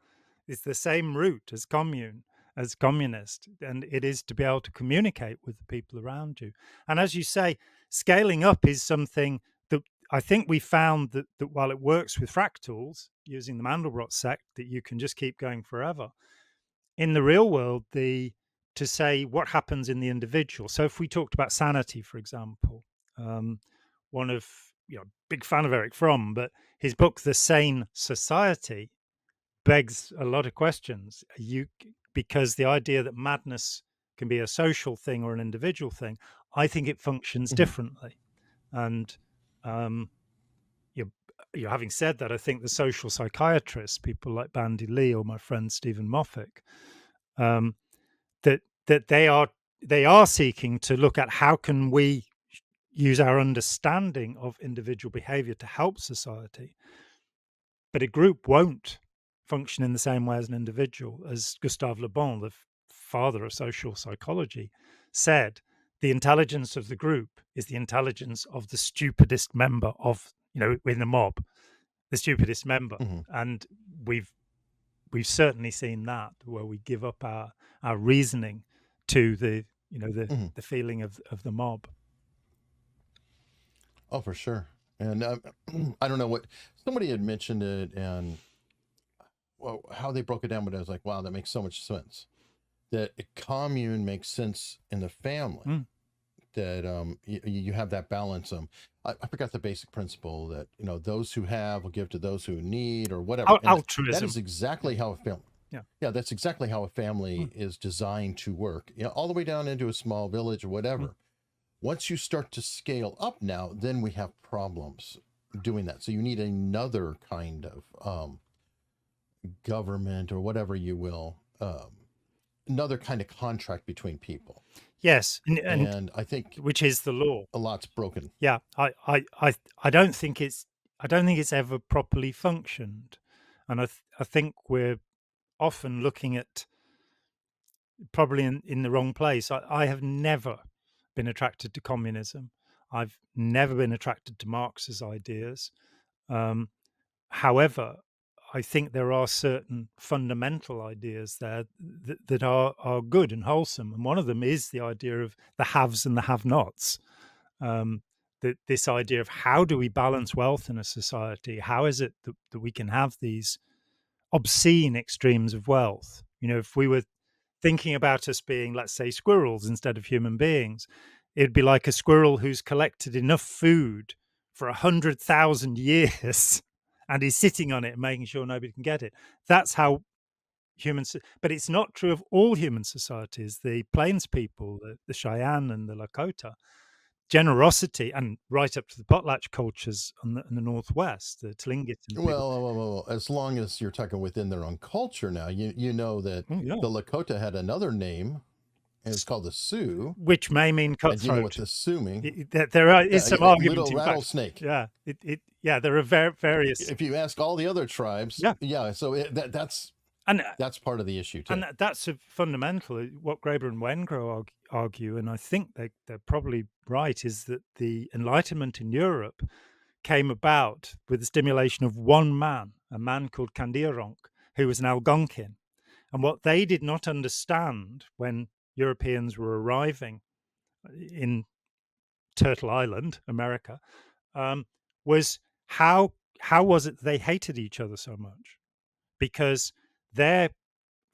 it's the same root as commune, as communist, and it is to be able to communicate with the people around you. And as you say, scaling up is something that I think we found that while it works with fractals using the Mandelbrot sect, that you can just keep going forever. In the real world, to say what happens in the individual. So if we talked about sanity, for example, one of, big fan of Eric Fromm, but his book, The Sane Society, begs a lot of questions. Because the idea that madness can be a social thing or an individual thing, I think it functions differently. And having said that, I think the social psychiatrists, people like Bandy Lee or my friend Stephen Moffat, that they are seeking to look at how can we use our understanding of individual behavior to help society. But a group won't function in the same way as an individual. As Gustave Le Bon, the father of social psychology, said, the intelligence of the group is the intelligence of the stupidest member of, in the mob, the stupidest member. And we've certainly seen that, where we give up our reasoning to the feeling of the mob. Oh, for sure. And I don't know what somebody had mentioned it, and how they broke it down, but I was like, wow, that makes so much sense. That a commune makes sense in the family. That you have that balance. I forgot the basic principle that those who have will give to those who need, or whatever. Altruism. That is exactly how a family. Yeah. Yeah, that's exactly how a Mm, family is designed to work. You know, all the way down into a small village or mm. whatever. Once you start to scale up now, then we have problems doing that. So you need another kind of government or whatever you will, another kind of contract between people. Yes, and And I think which is the law. a lot's broken. Yeah, I don't think it's ever properly functioned, and I think we're often looking at probably in the wrong place. I have never been attracted to communism. I've never been attracted to Marx's ideas. Um, However, I think there are certain fundamental ideas there that are good and wholesome, and one of them is the idea of the haves and the have-nots. Um, that this idea of how do we balance wealth in a society? How is it that we can have these obscene extremes of wealth? You know, if we were thinking about us being, let's say, squirrels instead of human beings, it'd be like a squirrel who's collected enough food for 100,000 years and is sitting on it and making sure nobody can get it. That's how humans, but it's not true of all human societies. The Plains people, the Cheyenne and the Lakota, generosity, and right up to the potlatch cultures in the Northwest, the Tlingit and people. Well, as long as you're talking within their own culture now, you know that Oh, yeah. the Lakota had another name, and it's called the Sioux. Which may mean And you know what cutthroat. the Sioux mean? There is some argument, Little in fact. rattlesnake. Yeah, yeah, there are various. If you ask all the other tribes, Yeah, yeah. So and that's part of the issue too. that's a fundamental what Graeber and Wengrow argue, and I think they're probably right, is that the Enlightenment in Europe came about with the stimulation of one man, a man called Candiaronk, who was an Algonquin. And what they did not understand when Europeans were arriving in Turtle Island, America, was how was it they hated each other so much? Because their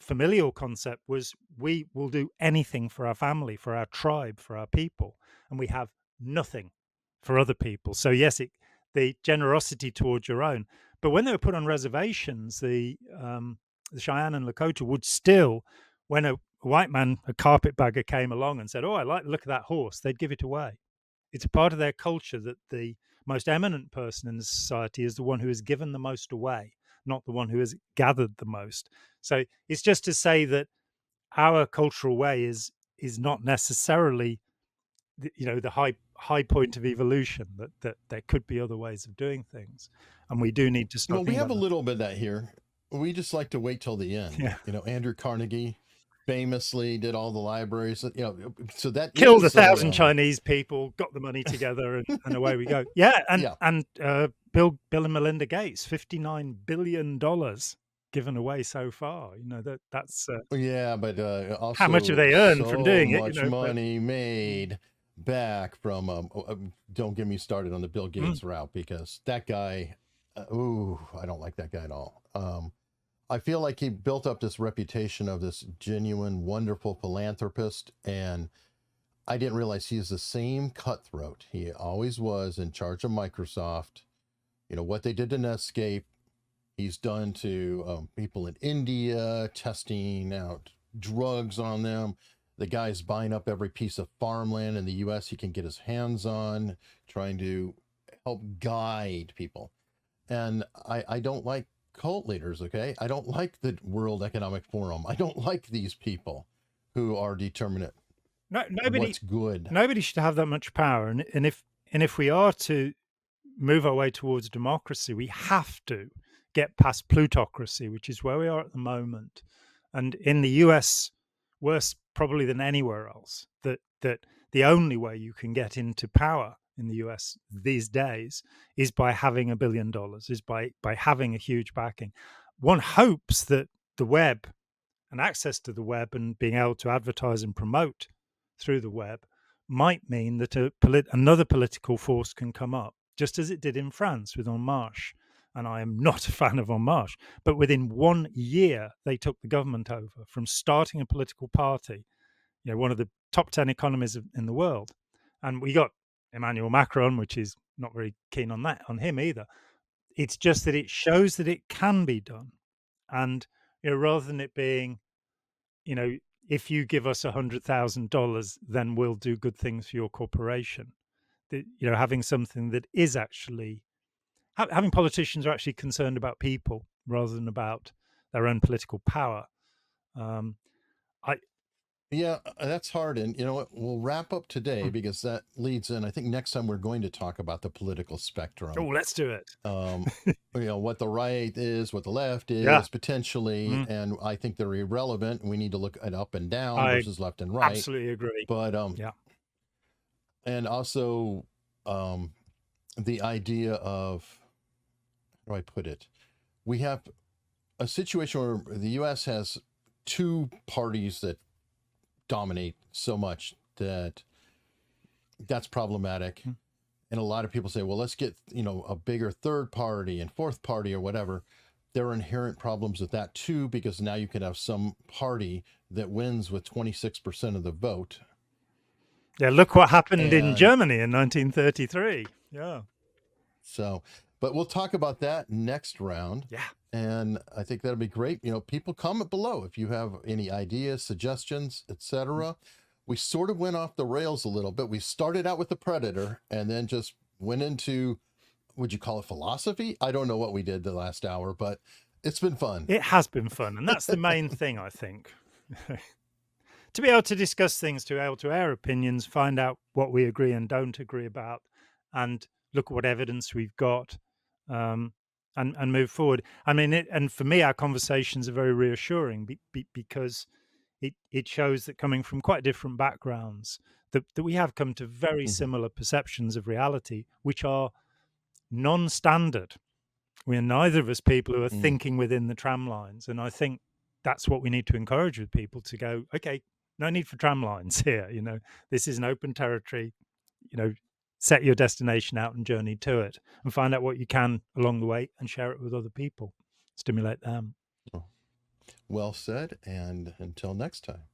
familial concept was we will do anything for our family, for our tribe, for our people, and we have nothing for other people. So yes, the generosity towards your own, but when they were put on reservations, the Cheyenne and Lakota would still, when a white man, a carpetbagger, came along and said, "Oh, I like the look of that horse," they'd give it away. It's a part of their culture that the most eminent person in the society is the one who has given the most away, not the one who has gathered the most. So it's just to say that our cultural way is not necessarily the high point of evolution. That there could be other ways of doing things, and we do need to start Well, we thinking have a about little bit of that here. We just like to wait till the that. end. Yeah, You know, Andrew Carnegie famously did all the libraries. You know, so that killed a is a thousand Chinese people, got the money together, and away we go. Yeah, yeah. and Bill and Melinda Gates, $59 billion given away so far. That's Yeah, but how much have also they earned from so doing it? much But money made back from. Don't get me started on the Bill mm, Gates route because that guy. Ooh, I don't like that guy at all. I feel like he built up this reputation of this genuine, wonderful philanthropist, and I didn't realize he's the same cutthroat he always was in charge of Microsoft. You know what they did to Netscape, he's done to people in India, testing out drugs on them. The guy's buying up every piece of farmland in the US he can get his hands on, trying to help guide people. And I don't like cult leaders, okay? I don't like the World Economic Forum. I don't like these people who are determinate no, what's good. nobody should have that much power. And if we are to move our way towards democracy, we have to get past plutocracy, which is where we are at the moment. And in the US, worse probably than anywhere else, that the only way you can get into power in the US these days is by having $1 billion, is by having a huge backing. One hopes that the web and access to the web and being able to advertise and promote through the web might mean that another political force can come up, just as it did in France with En Marche. And I am not a fan of En Marche, but within 1 year, they took the government over from starting a political party, one of the top 10 economies in the world. And we got Emmanuel Macron, which is not very keen on him either. It's just that it shows that it can be done. And rather than it being, if you give us $100,000, then we'll do good things for your corporation. Having something that is actually having politicians are actually concerned about people rather than about their own political power. I Yeah, that's hard. And you know what? We'll wrap up today because that leads in. I think next time we're going to talk about the political spectrum. let's do it. What the right is, what the left Yeah. is potentially. And I think they're irrelevant. We need to look at up and down I versus left and right. absolutely agree. But Yeah. and also the idea of, how do I put it? We have a situation where the US has two parties that dominate so much that that's problematic. And a lot of people say, well, let's get, a bigger third party and fourth party or whatever. There are inherent problems with that too, because now you can have some party that wins with 26% of the vote. Yeah, look what happened in Germany in 1933. Yeah. So, but we'll talk about that next round. Yeah. And I think that'll be great. People comment below if you have any ideas, suggestions, etc. We sort of went off the rails a little bit. We started out with the Predator and then just went into, would you call it philosophy? I don't know what we did the last hour, but it's been fun. It has been fun. And that's the main thing, I think. To be able to discuss things, to be able to air opinions, find out what we agree and don't agree about, and look at what evidence we've got, and move forward. I mean, and for me, our conversations are very reassuring because it shows that coming from quite different backgrounds, that we have come to very similar perceptions of reality, which are non-standard. We are neither of us people who are thinking within the tram lines. And I think that's what we need to encourage with people, to go, okay, no need for tram lines here. This is an open territory, set your destination out and journey to it and find out what you can along the way and share it with other people, stimulate them. Well said. And until next time.